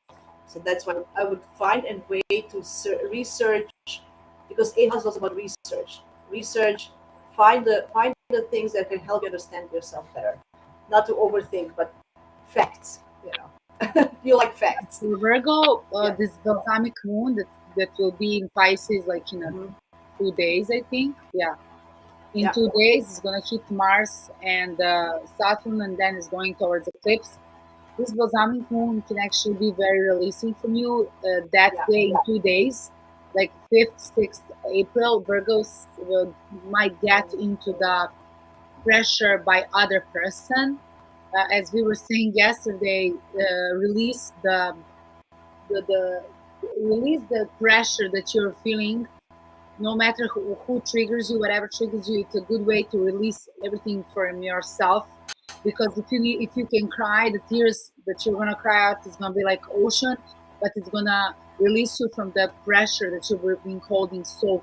So that's why I would find a way to research, because it is also about research. Research, find the things that can help you understand yourself better, not to overthink, but facts. You like facts. For Virgo, Yeah. this balsamic moon that will be in Pisces like in Hmm. 2 days, I think. Yeah, in Yeah. 2 days it's gonna hit Mars and Saturn, and then it's going towards eclipse. This balsamic moon can actually be very releasing from you that Yeah. day in 2 days, like 5th, 6th April. Virgos will, might get into the pressure by other person. As we were saying yesterday, release the release the pressure that you're feeling, no matter who triggers you, whatever triggers you. It's a good way to release everything from yourself, because if you can cry, the tears that you're gonna cry out is gonna be like ocean, but it's gonna release you from the pressure that you've been holding so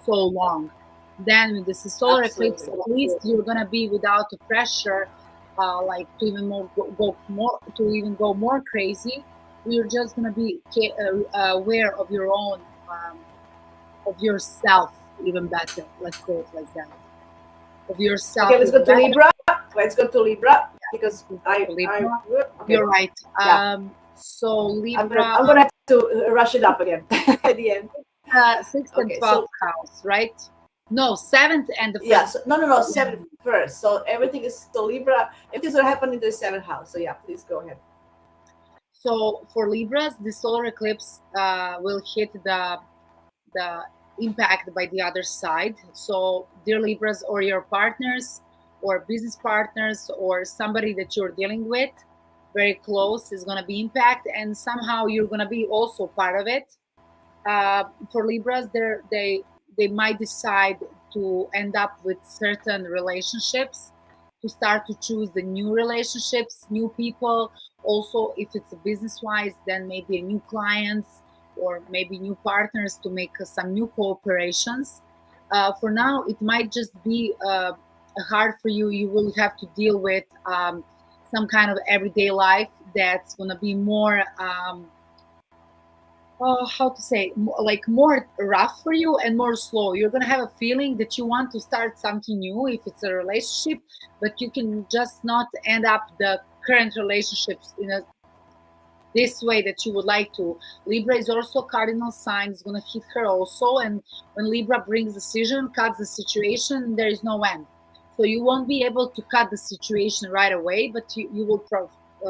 long. Then with this solar eclipse, Absolutely. at least you're gonna be without the pressure, like to even go more, to even go more crazy. You're just gonna be aware of your own, of yourself even better. Let's say it like that. Of yourself Okay, let's even go to better. Libra. Let's go to Libra, because Let's go I to I Libra. okay. You're right. Yeah. So I'm gonna Libra, I'm gonna have to rush it up again at the end. sixth and Okay, 12th so house, right? No, seventh and the yeah, first. so no, Yeah. seven first. So everything is, so Libra. Everything's gonna happen in the seventh house. So yeah, please go ahead. So for Libras, the solar eclipse will hit the impact by the other side. So, dear Libras, or your partners, or business partners, or somebody that you're dealing with very close is going to be impacted, and somehow you're going to be also part of it. For Libras, they might decide to end up with certain relationships, to start to choose the new relationships, new people. Also, if it's a business wise, then maybe new clients or maybe new partners to make some new cooperations. For now, it might just be hard for you. You will have to deal with some kind of everyday life that's going to be more. How to say, like more rough for you and more slow. You're gonna have a feeling that you want to start something new if it's a relationship, but you can just not end up the current relationships in a this way that you would like to. Libra is also cardinal sign, is going to hit her also, and when Libra brings decision, cuts the situation, there is no end. So you won't be able to cut the situation right away, but you will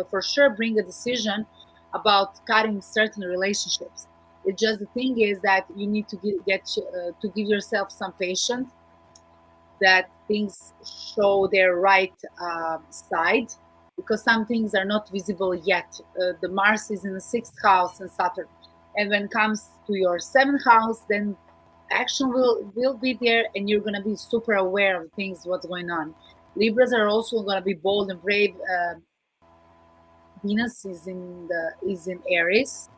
for sure bring a decision about cutting certain relationships. It just, the thing is that you need to to give yourself some patience, that things show their right side, because some things are not visible yet. The Mars is in the sixth house and Saturn, and when it comes to your seventh house, then action will be there, and you're gonna be super aware of things what's going on. Libras are also gonna be bold and brave. Venus is in Aries.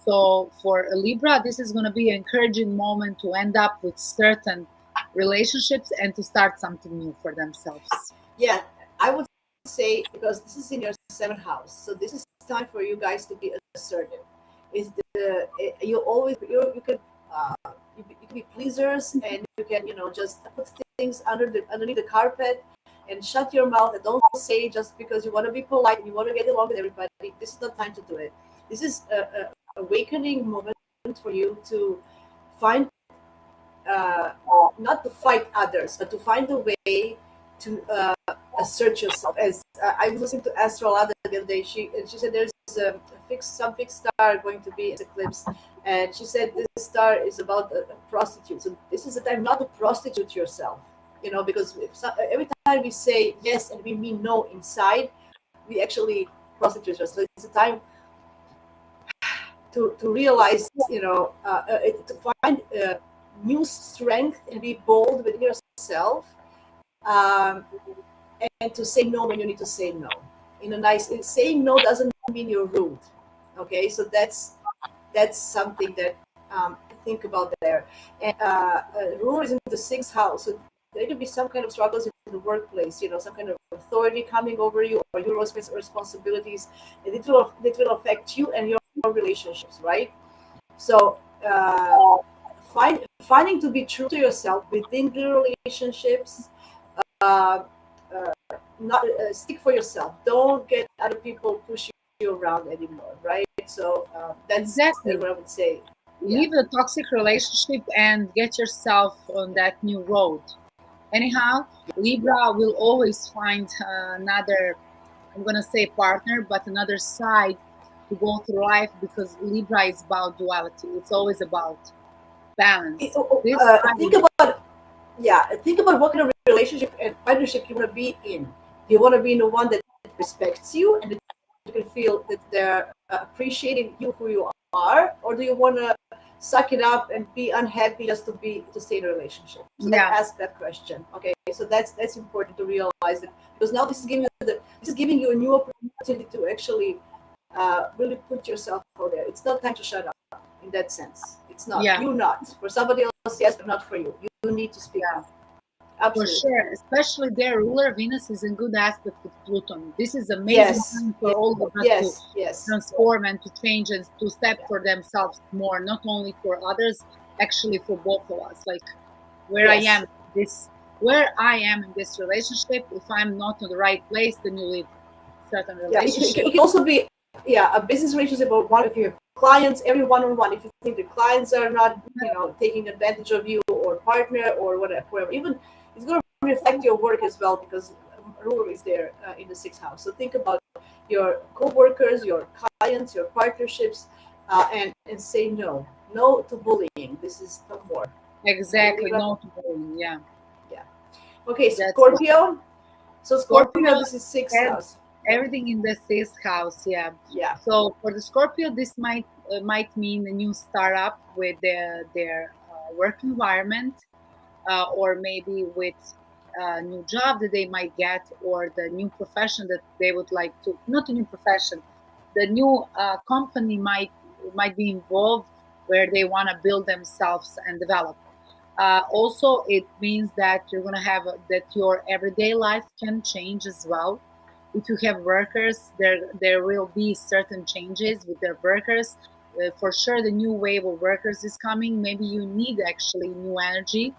So for a Libra, this is going to be an encouraging moment to end up with certain relationships and to start something new for themselves. Yeah, I would say, because this is in your seventh house, so this is time for you guys to be assertive. Is the you always you can you can be pleasers, and you can just put things underneath the carpet and shut your mouth and don't say just because you want to be polite and you want to get along with everybody. This is not time to do it. This is a awakening moment for you to find, uh, not to fight others, but to find a way to assert yourself. As I was listening to Astrology the other day, she said there's some fixed star going to be in eclipse, and she said this star is about a prostitute. So this is the time not to prostitute yourself, because every time we say yes and we mean no inside, we actually prostitute ourselves. So it's a time to realize, to find new strength and be bold with yourself, um, and to say no when you need to say no. In a nice, saying no doesn't mean you're rude. Okay, so that's something that to think about there. And ruler is in the sixth house, so there could be some kind of struggles in the workplace. Some kind of authority coming over you, or your responsibilities, and it will affect you and your relationships, right? So finding to be true to yourself within the relationships. Uh, Not stick for yourself. Don't get other people pushing you around anymore, right? So that's Exactly. what I would say. Yeah. Leave the toxic relationship and get yourself on that new road. Anyhow, Libra will always find another, I'm going to say partner, but another side to go through life, because Libra is about duality. It's always about balance. This Think side, about, yeah. Think about what kind of relationship and partnership you want to be in. Do you want to be in the one that respects you and that you can feel that they're appreciating you who you are, or do you want to suck it up and be unhappy just to stay in a relationship? So yeah, ask that question. Okay, so that's important to realize that, because now this is giving you a new opportunity to actually really put yourself out there. It's not time to shut up in that sense. It's not. yeah, You not. For somebody else, yes, but not for you. You need to speak yeah. up. For Absolutely. sure, especially their ruler Venus is in good aspect with Pluton. This is amazing Yes. time for all of us to Yes. Yes. transform and to change and to step for themselves more, not only for others, actually for both of us. Like where I Yes. am this where I am in this relationship, if I'm not in the right place, then you leave certain Yeah. relationship. It can also be, yeah, a business relationship, or one if you have clients, every one-on-one. If you think the clients are not, taking advantage of you, or partner, or whatever, even it's going to reflect your work as well, because ruler is there in the sixth house. So think about your co-workers, your clients, your partnerships, and say no to bullying. This is no more. Okay, Exactly, Libra. not bullying. Yeah, Yeah. Okay, that's for Scorpio. So Scorpio. Scorpio, this is sixth house. Yeah. Everything in the sixth house, yeah. Yeah. So for the Scorpio, this might mean a new startup with their work environment, or maybe with a new job that they might get, or the new profession that they would like to, not a new profession, the new company might be involved, where they want to build themselves and develop. Also, it means that you're going to have that your everyday life can change as well. If you have workers, there will be certain changes with their workers. For sure, the new wave of workers is coming. Maybe you need actually new energy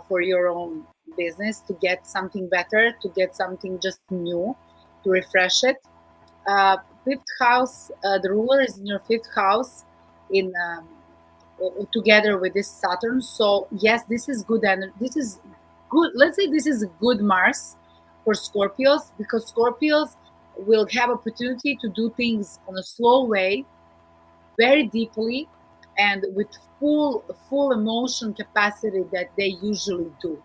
for your own business to get something better, to get something just new, to refresh it. Fifth house, the ruler is in your fifth house in together with this Saturn. So yes, this is good, and this is good. Let's say this is a good Mars for Scorpios, because Scorpios will have opportunity to do things on a slow way, very deeply, and with full emotion capacity that they usually do.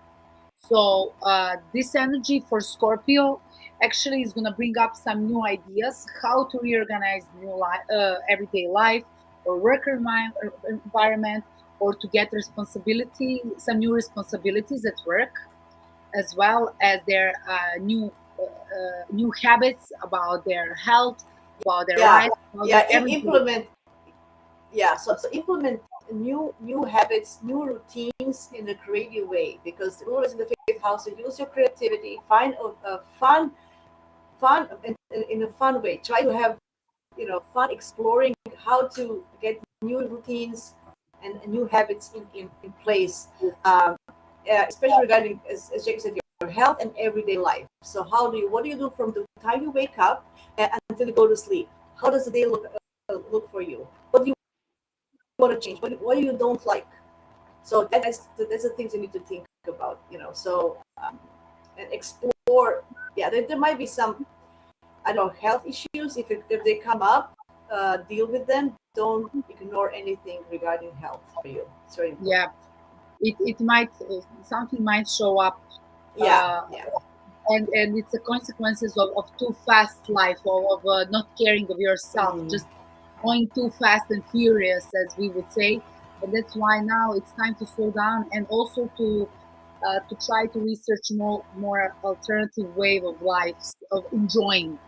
So this energy for Scorpio actually is going to bring up some new ideas how to reorganize everyday life, or environment, or to get some new responsibilities at work, as well as their new habits about their health, about their Yeah. life, about Yeah. their everyday. Implement. Yeah. So implement new habits, new routines in a creative way, because the rule is in the fifth house. So use your creativity. Find a fun in a fun way. Try to have fun exploring how to get new routines and new habits in place, especially regarding, as Jake said, your health and everyday life. So what do you do from the time you wake up until you go to sleep? How does the day look for you? What do you want to change? What do you don't like? So that's the things you need to think about. So and explore. Yeah, there might be some, I don't know, health issues. If they come up, deal with them. Don't ignore anything regarding health for you. It's very Yeah, important. it might something might show up, Yeah, uh, yeah, and it's the consequences of too fast life, of not caring of yourself, mm, just going too fast and furious, as we would say. And that's why now it's time to slow down, and also to try to research more alternative way of life, of enjoying.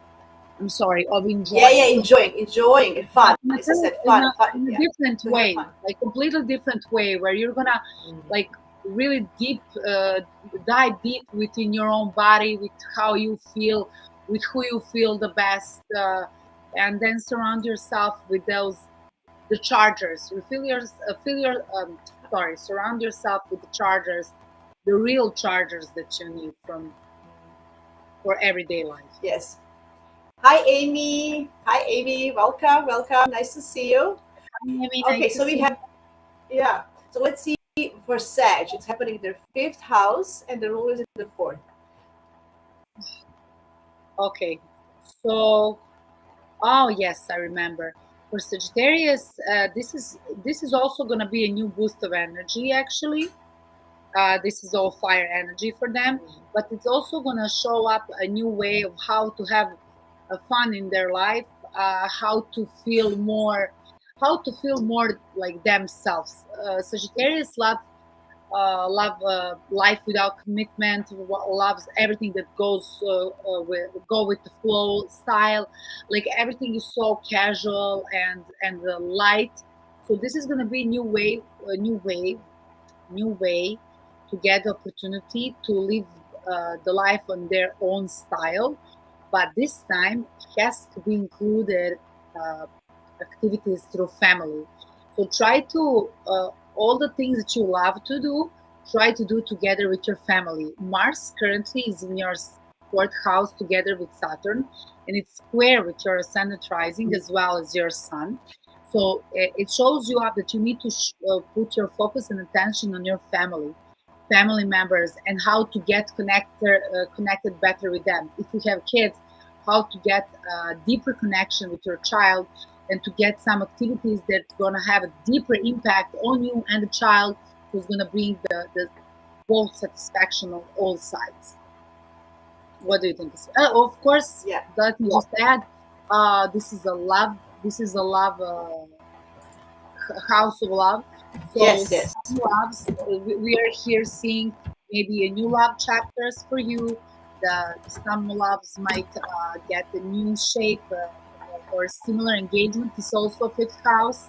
I'm sorry, of Yeah, yeah, enjoying, enjoying and fun. in a, As I said, fun, fun. in a Yeah, different to have way, fun. like completely different way, where you're gonna like really dive deep within your own body, with how you feel, with who you feel the best, and then surround yourself with those the chargers. You feel your sorry, surround yourself with the chargers, the real chargers that you need from for everyday life. Yes. Hi, Amy. Hi, Amy. Welcome, welcome. Nice to see you. Maybe nice Okay, to so we see. have, yeah. So let's see for Sag. It's happening in their fifth house, and the rule is in the fourth. Okay, so oh yes, I remember. For Sagittarius, this is also going to be a new boost of energy. Actually, this is all fire energy for them, but it's also going to show up a new way of how to have fun in their life, how to feel more like themselves. Sagittarius love life without commitment, loves everything that goes go with the flow style, like everything is so casual and light. So this is going to be a new way to get the opportunity to live the life on their own style, but this time has to be included uh, activities through family. So try to all the things that you love to do, try to do together with your family. Mars currently is in your fourth house together with Saturn, and it's square with your ascendant rising as well as your sun. So it shows you up that you need to put your focus and attention on your family members, and how to get connected better with them. If you have kids, how to get a deeper connection with your child, and to get some activities that's going to have a deeper impact on you and the child, who's going to bring the both satisfaction on all sides. What do you think? Of course, Yeah. let me just add, this is a love house of love. So Yes, yes. some loves, we are here seeing maybe a new love chapters for you. Some loves might get a new shape, or similar engagement is also fifth house.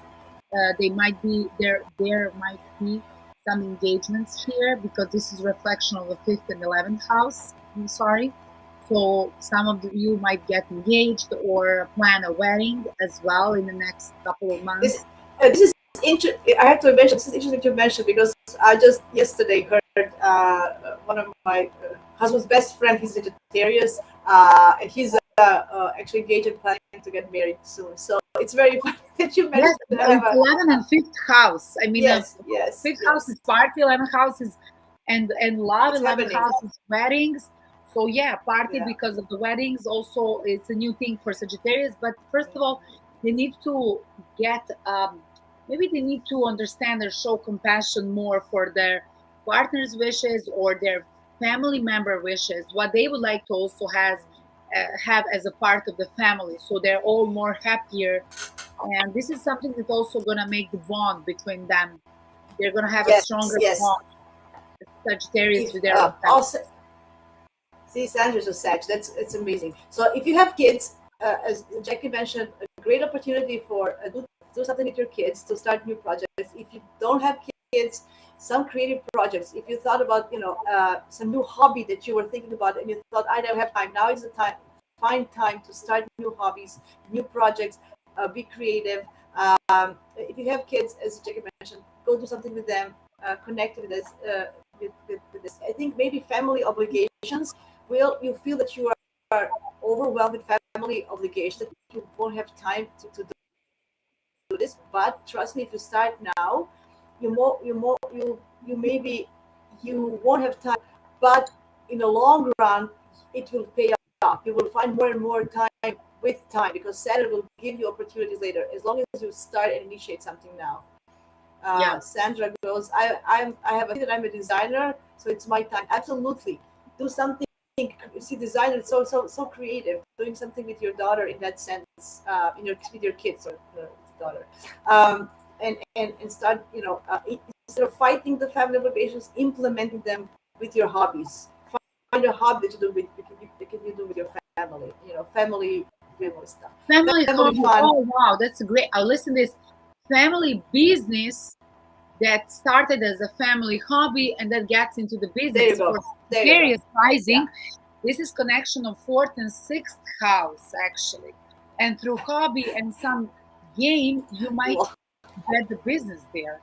They might be there. There might be some engagements here, because this is reflection of the fifth and 11th house. I'm sorry. So some of you might get engaged or plan a wedding as well in the next couple of This months. this is I have to mention this is interesting to mention because I just yesterday heard one of my husband's best friend. He's a Sagittarius, and he's actually engaged and planning to get married soon. So it's very funny that you Yes, mentioned that I have it's a 11 and fifth house. I mean, yes, yes, fifth house yes. is party, 11th house is and love, It's 11th happening. house is weddings. So yeah, party Yeah. because of the weddings. Also, it's a new thing for Sagittarius. But first of all, they need to get maybe they need to understand or show compassion more for their partner's wishes or their family member wishes, what they would like to also have as a part of the family, so they're all more happier. And this is something that's also going to make the bond between them. They're going to have a Yes, stronger yes. bond, Sagittarius, If with their own family. also see Sanders of Sag, that's it's amazing. So if you have kids, as Jackie mentioned, a great opportunity for do something with your kids to start new projects. If you don't have kids, some creative projects. If you thought about some new hobby that you were thinking about and you thought I never have time, now is the time. Find time to start new hobbies, new projects. Be creative. If you have kids, as Jackie mentioned, go do something with them. Connect with this. With this. I think maybe family obligations will you feel that you are overwhelmed with family obligations that you won't have time to do this, but trust me, if you start now you maybe you won't have time, but in the long run it will pay off. You will find more and more time with time because Saturn will give you opportunities later as long as you start and initiate something now. Yeah, Sandra goes, I have a that I'm a designer, so it's my time. Absolutely. Do something you see design is so creative. Doing something with your daughter in that sense, with your kids or daughter, and start instead of fighting the family obligations, implementing them with your hobbies. Find a hobby that you do with that can you do with your family. Family stuff, Family family hobby. fun. Oh wow, that's great. I'll listen to this. Family business that started as a family hobby and that gets into the There you business go. for There you go. various Yeah. rising. This is connection of fourth and sixth house actually. And through hobby and some game, you might Well, get the business there.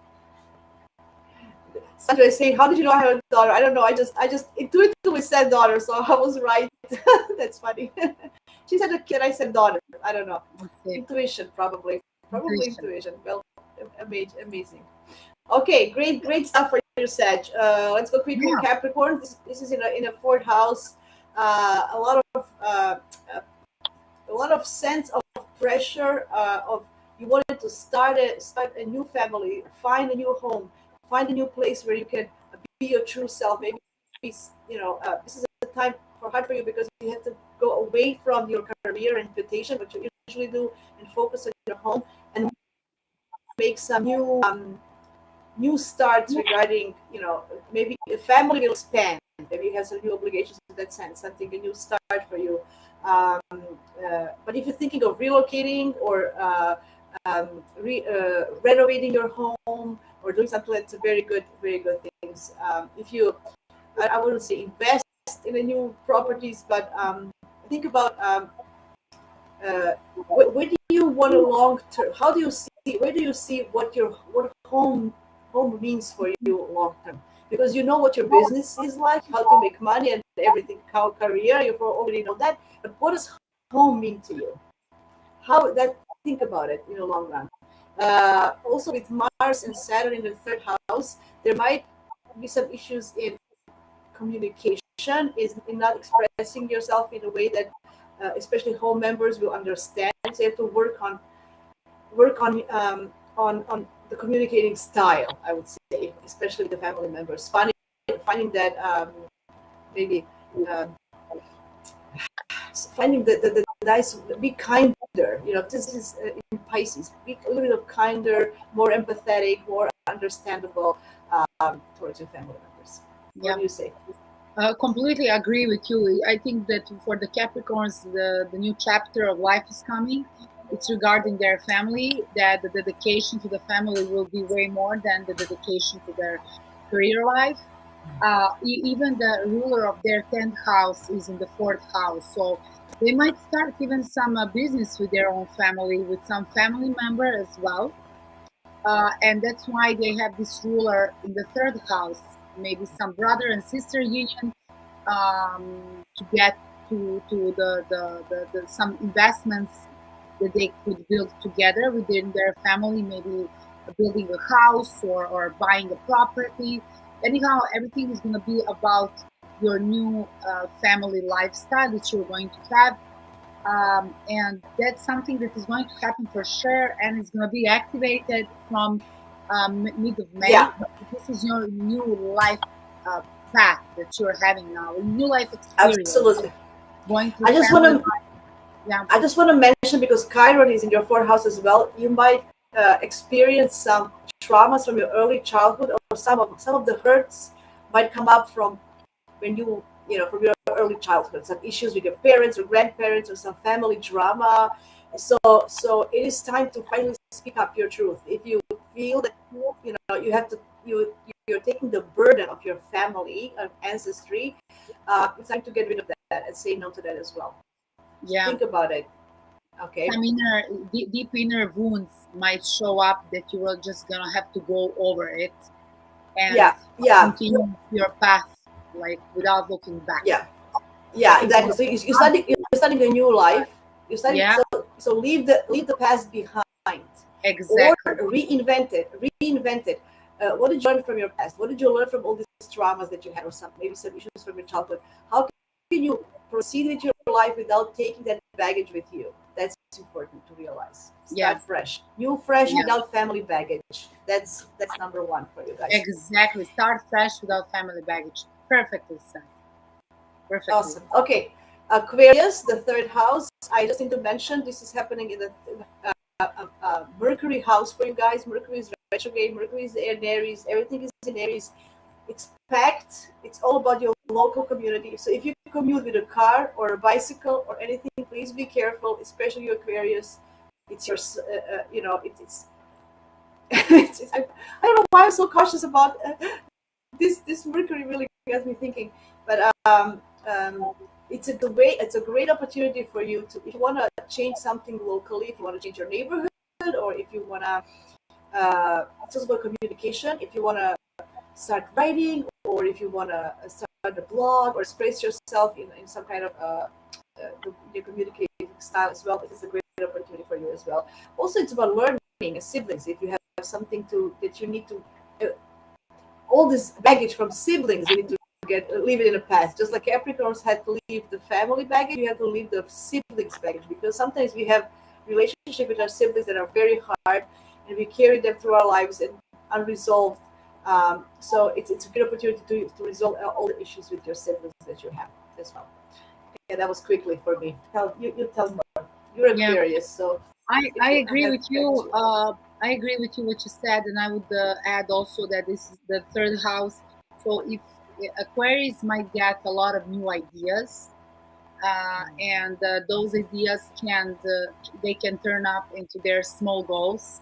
Sandra is saying, "How did you know I have a daughter?" I don't know. I just intuitively said daughter, so I was right. That's funny. She said a kid. I said daughter. I don't know. Let's say Intuition, probably intuition. intuition. Well, amazing. Okay, great stuff for you, Sag. Let's go quickly. Yeah. Capricorn. This is in a fourth house. A lot of sense of pressure of you wanted to start a new family, find a new home, find a new place where you can be your true self. Maybe this is a time for hard for you because you have to go away from your career and reputation, what you usually do, and focus on your home and make some new starts regarding maybe a family will expand, maybe you have some new obligations in that sense, something a new start for you. But if you're thinking of relocating or renovating your home or doing something, that's a very good things. If you I wouldn't say invest in the new properties, but think about where do you want a long term? How do you see? Where do you see what home means for you long term? Because you know what your business is like, how to make money and everything, how career you already know that. But what does home mean to you? How that think about it in the long run. Also with Mars and Saturn in the third house, there might be some issues in communication, is in not expressing yourself in a way that especially home members will understand. So you have to work on the communicating style. I would say, especially the family members, finding that maybe um, finding the nice, be kinder. This is in Pisces. Be a little bit of kinder, more empathetic, more understandable towards your family members. What Yeah. do you say? Completely agree with you. I think that for the Capricorns, the new chapter of life is coming. It's regarding their family, that the dedication to the family will be way more than the dedication to their career life. Even the ruler of their 10th house is in the fourth house. So they might start even some business with their own family, with some family member as well. And that's why they have this ruler in the third house, maybe some brother and sister union to get to the some investments that they could build together within their family, maybe building a house or buying a property. Anyhow, everything is going to be about your new family lifestyle that you're going to have. And that's something that is going to happen for sure, and it's going to be activated from mid of Yeah, May. This is your new life uh, path that you're having now, a new life experience, absolutely. going through I just want family to life. Yeah, I just want to mention because Chiron is in your fourth house as well. You might experience some traumas from your early childhood, or some of the hurts might come up from when from your early childhood. Some issues with your parents or grandparents, or some family drama. So it is time to finally speak up your truth. If you feel that you have to you're taking the burden of your family of ancestry, it's time to get rid of that and say no to that as well. So yeah. think about it. Okay. Some deep inner wounds might show up that you are just gonna have to go over it and Yeah. Yeah. continue your path like without looking back. Yeah. I Yeah. think Exactly. So you're starting a new life. You're starting yeah, so leave the past behind, or exactly. reinvent it. What did you learn from your past? What did you learn from all these traumas that you had, or maybe some issues from your childhood? How can you proceed with your life without taking that baggage with you? That's important to realize. Yeah, Start fresh, new fresh, yeah. without family baggage. That's number one for you guys. Exactly. Start fresh without family baggage. Perfectly said. perfectly. Awesome. Okay. Aquarius, the third house. I just need to mention this is happening in the Mercury house for you guys. Mercury is retrograde. Mercury is in Aries. Everything is in Aries. It's packed. It's all about your local community. So if you commute with a car or a bicycle or anything, please be careful, especially you Aquarius. It's your, it's I don't know why I'm so cautious about this Mercury really gets me thinking. But it's a great opportunity for you to, if you want to change something locally, if you want to change your neighborhood, or if you want to, it's also about communication. If you want to start writing, or if you want to start a blog or express yourself in some kind of your communicating style as well, this is a great opportunity for you as well. Also, it's about learning as siblings. If you have something to that you need to, uh, all this baggage from siblings, you need to leave it in the past. Just like Capricorns had to leave the family baggage, you have to leave the siblings baggage, because sometimes we have relationship with our siblings that are very hard, and we carry them through our lives and unresolved. So it's a good opportunity to resolve all the issues with your siblings that you have as well. Yeah, that was quickly for me. You tell me more. You're Yeah, Aquarius, so if I you agree have with back to you. you. I agree with you what you said, and I would add also that this is the third house. So if Aquarius might get a lot of new ideas, and those ideas can they can turn up into their small goals,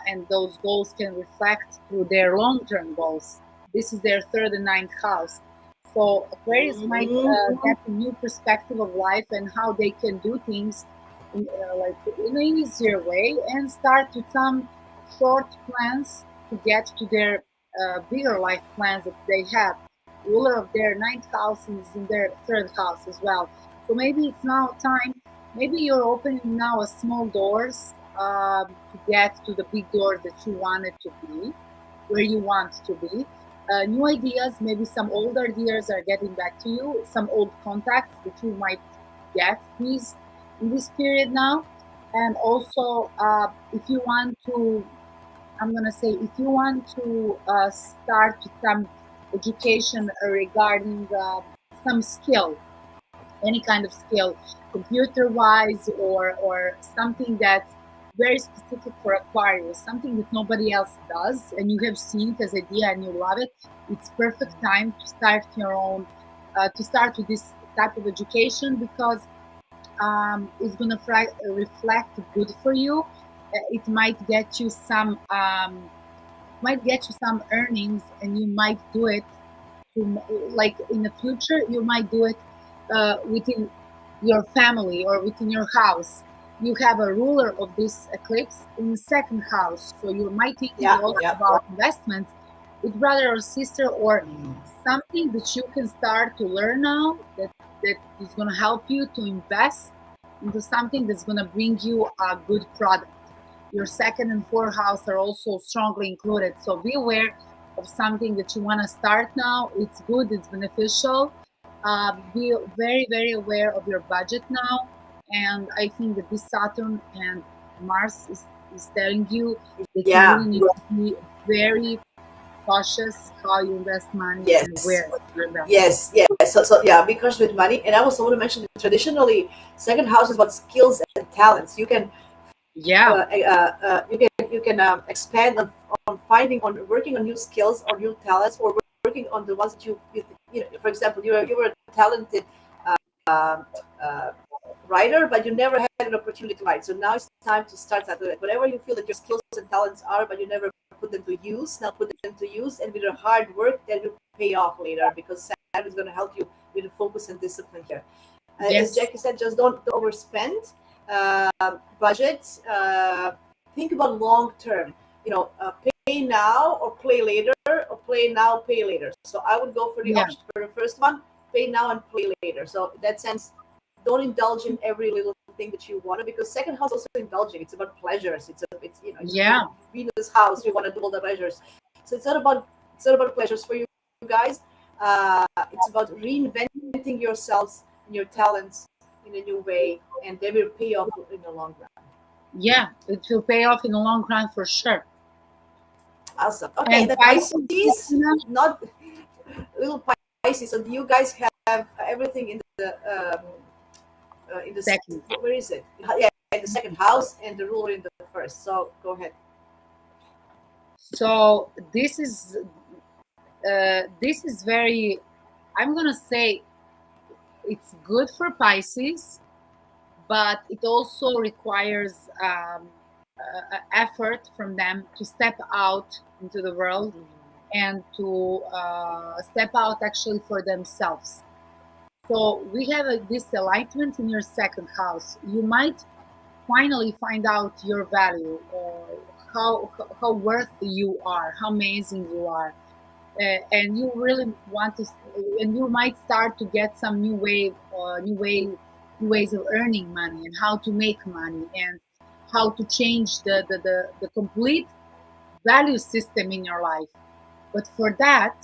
and those goals can reflect through their long-term goals. This is their third and ninth house. So Aquarius might Mhm. get a new perspective of life and how they can do things like in an easier way, and start with some short plans to get to their bigger life plans that they have. Ruler of their ninth house is in their third house as well. So maybe it's now time. Maybe you're opening now a small doors to get to the big doors that you wanted to be, where you want to be. New ideas, maybe some old ideas are getting back to you. Some old contacts that you might get these in this period now. And also, if you want to, I'm gonna say, if you want to start with some education regarding some skill, any kind of skill, computer wise, or something that's very specific for Aquarius, something that nobody else does, and you have seen it as idea and you love it. It's perfect time to start your own, to start with this type of education, because it's going to reflect good for you. It might get you some earnings, and you might do it to, like in the future you might do it within your family or within your house. You have a ruler of this eclipse in the second house, so you might thinking Yeah, also yeah. about investments with brother or sister, or something that you can start to learn now, that is going to help you to invest into something that's going to bring you a good product. Your second and fourth house are also strongly included. So be aware of something that you want to start now. It's good, it's beneficial. Be very, very aware of your budget now. And I think that this Saturn and Mars is telling you that you Yeah. really need to be very cautious how you invest money and Yes. where you invest. Yes, yes. So yeah, because with money, and I also want to mention that traditionally, second house is about skills and talents. Yeah, You can expand on finding on working on new skills or new talents, or working on the ones that for example, you were a talented um, uh, writer, but you never had an opportunity to write. So now it's time to start that. Whatever you feel that your skills and talents are, but you never put them to use, now put them to use, and with your hard work, that will pay off later, because Saturn is going to help you with the focus and discipline here. As yes, Jackie said, just don't overspend. Budget. Think about long term. Pay now or play later, or play now, pay later. So I would go for the yeah, option for the first one, pay now and play later. So in that sense, don't indulge in every little thing that you want to, because second house also indulging. It's about pleasures. It's yeah, Venus house. We want to do all the pleasures. So it's not about pleasures for you guys. It's about reinventing yourselves and your talents in a new way, and they will pay off in the long run. yeah. It will pay off in the long run for sure. Awesome. Okay, And the Pisces, Pisces, not little Pisces. So do you guys have everything in the Second. where is it? Yeah, in the second house, and the ruler in the first. So go ahead. So this is very, I'm gonna say it's good for Pisces, but it also requires effort from them to step out into the world and to step out actually for themselves. So we have this alignment in your second house. You might finally find out your value, how worthy you are, how amazing you are, and you really want to, and you might start to get some new ways of earning money and how to make money and how to change the complete value system in your life. But for that,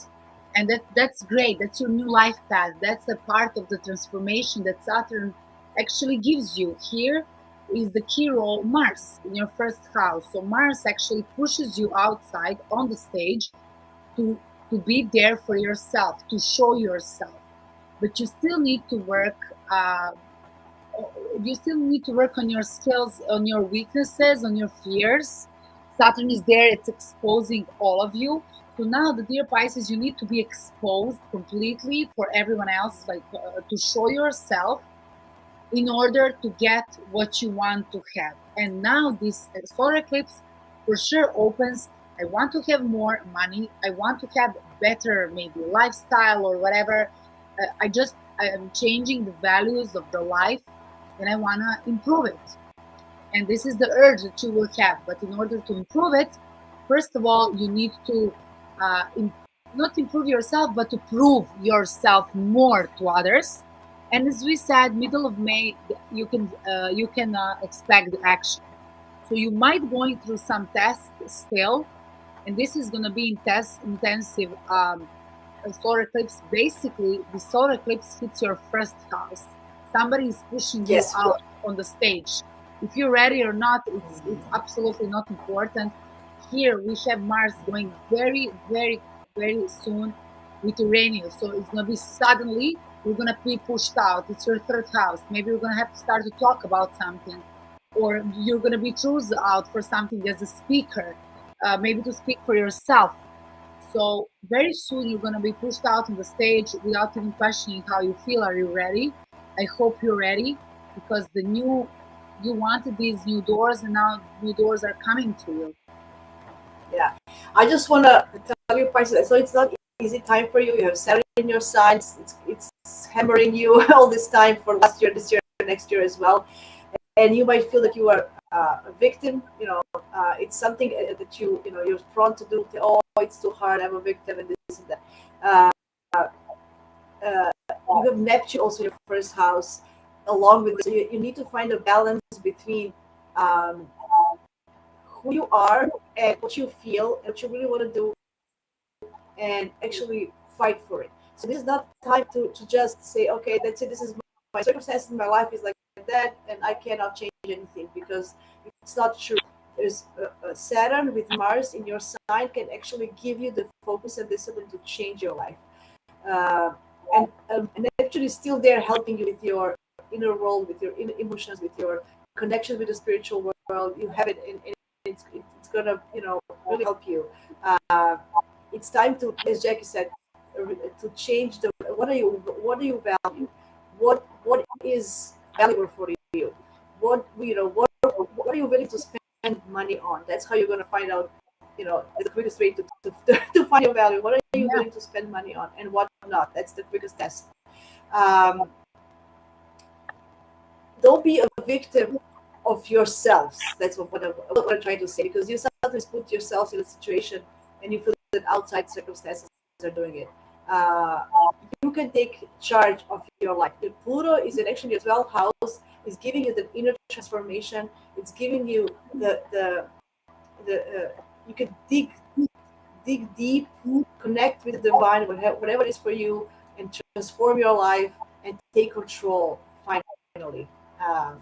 and that's great, that's your new life path, that's a part of the transformation that Saturn actually gives you. Here is the key role, Mars in your first house. So Mars actually pushes you outside on the stage to be there for yourself, to show yourself. But you still need to work. You still need to work on your skills, on your weaknesses, on your fears. Saturn is there; it's exposing all of you. So now, the dear Pisces, you need to be exposed completely for everyone else, like to show yourself in order to get what you want to have. And now this solar eclipse for sure opens. I want to have more money. I want to have better maybe lifestyle or whatever. I am changing the values of the life and I want to improve it. And this is the urge that you will have. But in order to improve it, first of all, you need to not improve yourself, but to prove yourself more to others. And as we said, middle of May, you can expect the action. So you might going through some tests still, and this is going to be intensive. A solar eclipse, basically, the solar eclipse hits your first house. Somebody is pushing you Yes. out on the stage. If you're ready or not, it's absolutely not important. Here we have Mars going very, very, very soon with Uranus. So it's gonna be suddenly you're gonna be pushed out. It's your third house. Maybe you're gonna have to start to talk about something, or you're gonna be chosen out for something as a speaker, maybe to speak for yourself. So very soon you're going to be pushed out on the stage without even questioning how you feel. Are you ready? I hope you're ready, because you wanted these new doors and now new doors are coming to you. Yeah, I just want to tell you, Pisces. So it's not easy time for you. You have Saturn in your sign. It's hammering you all this time for last year, this year, next year as well. And you might feel that you are a victim. It's something that you're prone to do. Oh, it's too hard. I'm a victim, and this and that. Uh, you have Neptune also in your first house, along with this. So you need to find a balance between um, who you are and what you feel and what you really want to do, and actually fight for it. So this is not time to just say, okay, that's it. This is my circumstances. My life is like that, and I cannot change anything, because it's not true. There's a Saturn with Mars in your sign can actually give you the focus and discipline to change your life. Uh, and actually still there helping you with your inner world, with your inner emotions, with your connection with the spiritual world. You have it, and it's gonna really help you. Uh, it's time to, as Jackie said, to change the what do you value, what is valuable for you, what are you willing to spend money on. That's how you're going to find out, the quickest way to find your value. What are you Yeah, willing to spend money on and what not. That's the quickest test. um, don't be a victim of yourselves. That's what I'm trying to say, because you sometimes put yourselves in a situation and you feel that outside circumstances are doing it. Uh, you can take charge of your life. The Pluto is in actually your 12th house, is giving you the inner transformation. It's giving you the you can dig deep, connect with the divine, whatever it is for you, and transform your life and take control finally. Um,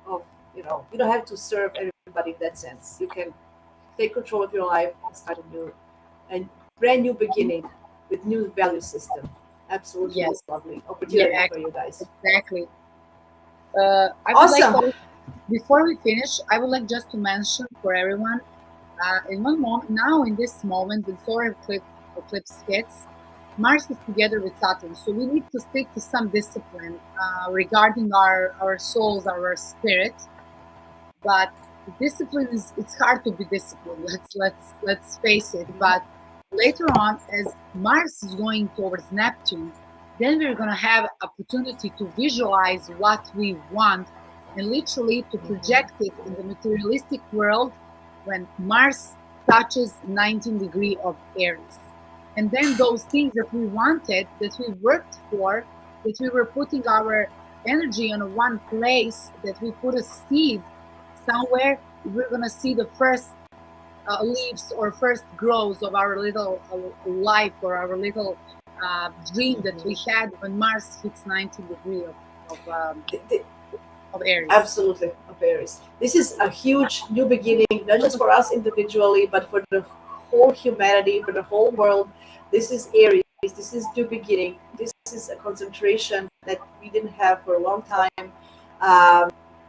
of you don't have to serve everybody in that sense. You can take control of your life and start a brand new beginning with new value system. Absolutely Yes. lovely opportunity Yeah, for you guys. exactly. I would like Awesome. before we finish, I would like just to mention for everyone, in one moment, now in this moment, when solar eclipse hits, Mars is together with Saturn, so we need to stick to some discipline regarding our souls, our spirit. But discipline is it's hard to be disciplined. Let's face it. But later on, as Mars is going towards Neptune, then we're gonna have opportunity to visualize what we want and literally to project it in the materialistic world when Mars touches 19 degree of Aries. And then those things that we wanted, that we worked for, that we were putting our energy in one place, that we put a seed somewhere, we're gonna see the first leaves or first grows of our little life or our little dream that we had when Mars hits 19 degree of, um, The, the, of Aries. Absolutely, of Aries. This is a huge new beginning, not just for us individually, but for the whole humanity, for the whole world. This is Aries. This is new beginning. This is a concentration that we didn't have for a long time.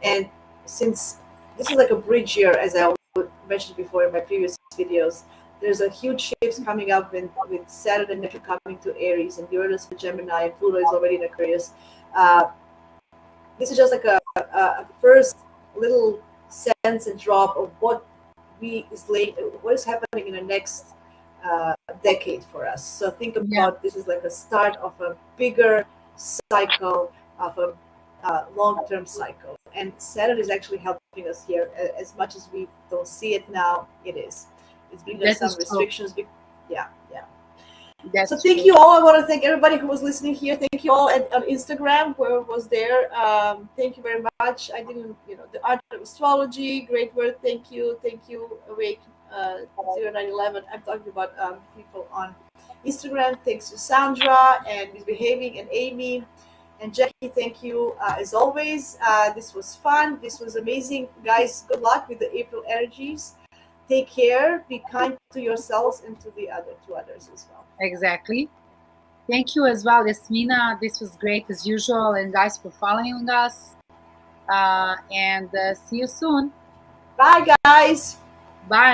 And since this is like a bridge year, as I mentioned before in my previous videos, there's a huge shift coming up with Saturn and Neptune coming to Aries and Uranus with Gemini and Pluto is already in Aquarius. Uh, this is just like a first little sense and drop of what is happening in the next decade for us. So think Yeah, about this is like a start of a bigger cycle of a long-term cycle, and Saturn is actually helping us here as much as we don't see it now. It is. It's bringing us that some is true. restrictions. Yeah, yeah. So That's thank true. you all. I want to thank everybody who was listening here. Thank you all on Instagram, whoever was there. Thank you very much. I didn't, the art of astrology, great word. Thank you. Awake 0911. I'm talking about people on Instagram. Thanks to Sandra and Misbehaving and Amy and Jackie. Thank you as always. This was fun. This was amazing, guys. Good luck with the April energies. Take care. Be kind to yourselves and to others as well. Exactly. Thank you as well, Yasmina. This was great as usual, and guys for following us. And see you soon. Bye, guys. Bye.